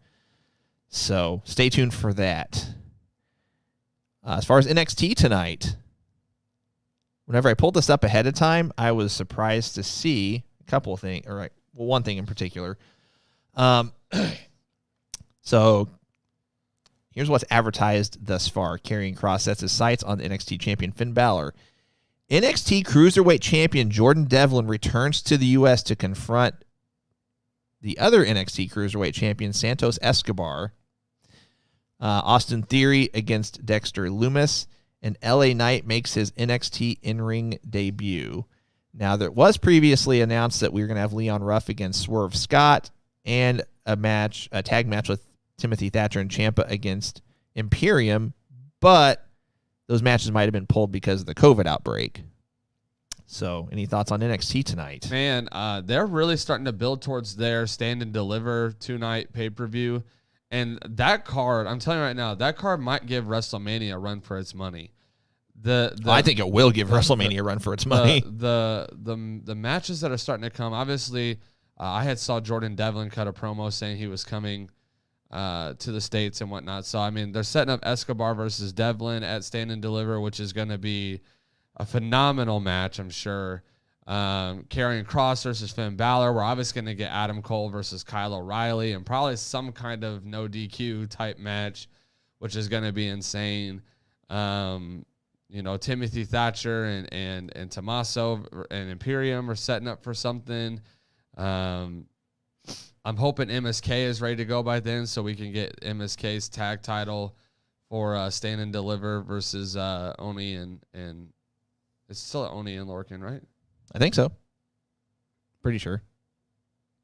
So stay tuned for that. As far as NXT tonight, whenever I pulled this up ahead of time, I was surprised to see a couple of things, one thing in particular. So here's what's advertised thus far. Karrion Kross sets his sights on the NXT champion Finn Balor. NXT Cruiserweight champion Jordan Devlin returns to the U.S. to confront the other NXT Cruiserweight champion Santos Escobar. Austin Theory against Dexter Lumis. And LA Knight makes his NXT in-ring debut. Now, there was previously announced that we were going to have Leon Ruff against Swerve Scott and a tag match with Timothy Thatcher and Ciampa against Imperium, but those matches might have been pulled because of the COVID outbreak. So, any thoughts on NXT tonight? Man, they're really starting to build towards their Stand and Deliver 2-night pay-per-view. And that card, I'm telling you right now, that card might give WrestleMania a run for its money. I think it will give WrestleMania a run for its money. The matches that are starting to come, obviously, I had saw Jordan Devlin cut a promo saying he was coming to the States and whatnot. So, I mean, they're setting up Escobar versus Devlin at Stand and Deliver, which is going to be a phenomenal match, I'm sure. Karrion Kross versus Finn Balor. We're obviously going to get Adam Cole versus Kyle O'Reilly and probably some kind of no DQ type match, which is going to be insane. Timothy Thatcher and Tommaso and Imperium are setting up for something. I'm hoping MSK is ready to go by then so we can get MSK's tag title for Stand and Deliver versus Oni and it's still Oni and Lorcan, right? I think so. Pretty sure.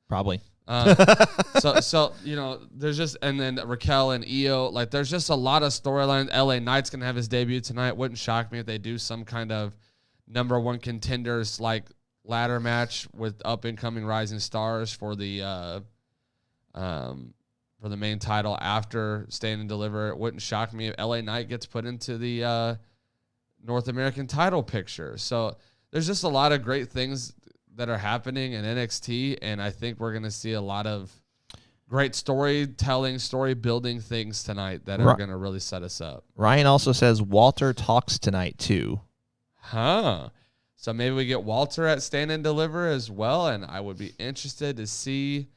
Probably. So there's just, and then Raquel and Io, like there's just a lot of storylines. LA Knight's gonna have his debut tonight. Wouldn't shock me if they do some kind of number one contenders like ladder match with up and coming rising stars for the main title after Stand and Deliver. It wouldn't shock me if LA Knight gets put into the North American title picture. So there's just a lot of great things that are happening in NXT, and I think we're going to see a lot of great storytelling, story building things tonight that are going to really set us up. Ryan also says Walter talks tonight too. Huh. So maybe we get Walter at Stand and Deliver as well, and I would be interested to see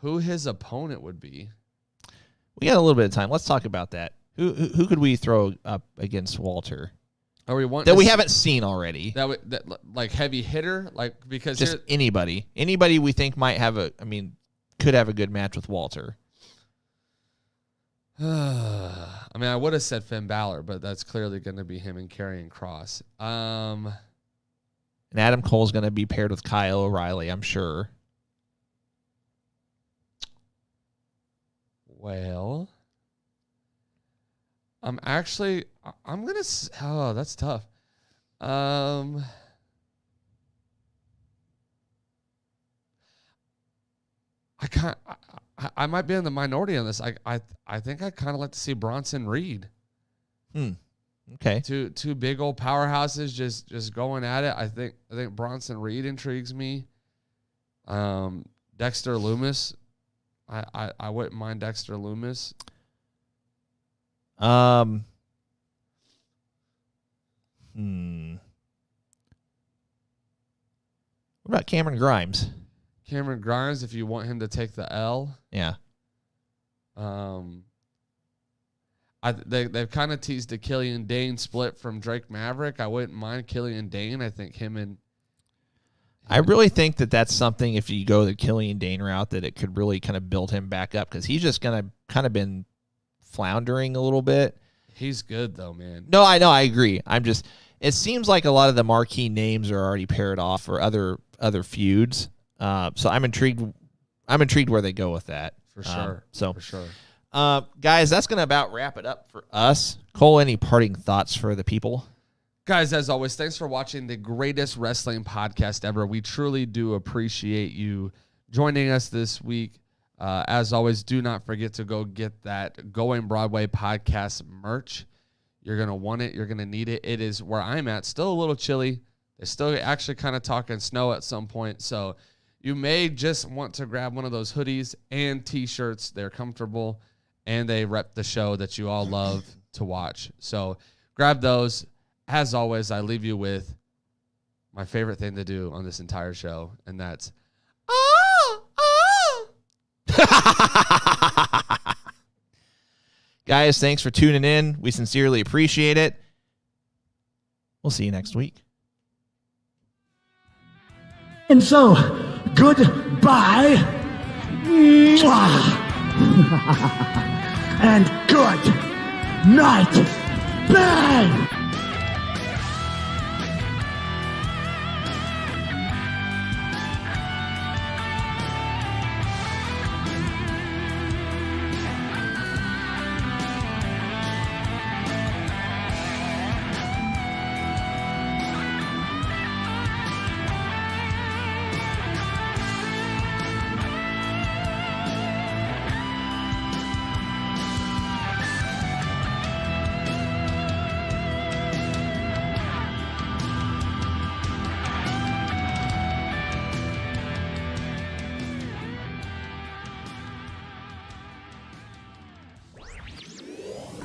who his opponent would be. We got a little bit of time. Let's talk about that. Who could we throw up against Walter? Are we want that we haven't seen already? That like heavy hitter, like because just anybody we think might have could have a good match with Walter. I mean, I would have said Finn Balor, but that's clearly going to be him and Karrion Kross. And Adam Cole's going to be paired with Kyle O'Reilly, I'm sure. Well, I'm going to, that's tough. I might be in the minority on this. I think I kind of like to see Bronson Reed. Okay. Two big old powerhouses just going at it. I think Bronson Reed intrigues me. Dexter Lumis. I wouldn't mind Dexter Lumis. What about Cameron Grimes? Cameron Grimes, if you want him to take the L. Yeah. They've kind of teased the Killian Dane split from Drake Maverick. I wouldn't mind Killian Dane. I think I really think that's something, if you go the Killian Dane route, that it could really kind of build him back up, because he's just kind of been floundering a little bit. He's good though, man. No, I know, I agree. It seems like a lot of the marquee names are already paired off for other feuds. So I'm intrigued where they go with that. For sure. For sure. Guys, that's going to about wrap it up for us. Cole, any parting thoughts for the people? Guys, as always, thanks for watching the greatest wrestling podcast ever. We truly do appreciate you joining us this week. As always, do not forget to go get that Going Broadway podcast merch. You're going to want it. You're going to need it. It is where I'm at. Still a little chilly. They're still actually kind of talking snow at some point. So you may just want to grab one of those hoodies and T-shirts. They're comfortable, and they rep the show that you all love to watch. So grab those. As always, I leave you with my favorite thing to do on this entire show, and that's Guys, thanks for tuning in. We sincerely appreciate it. We'll see you next week. And so, goodbye. And good night. Bang!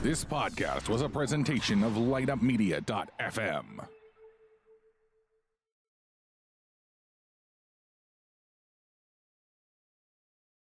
This podcast was a presentation of LightUpMedia.fm.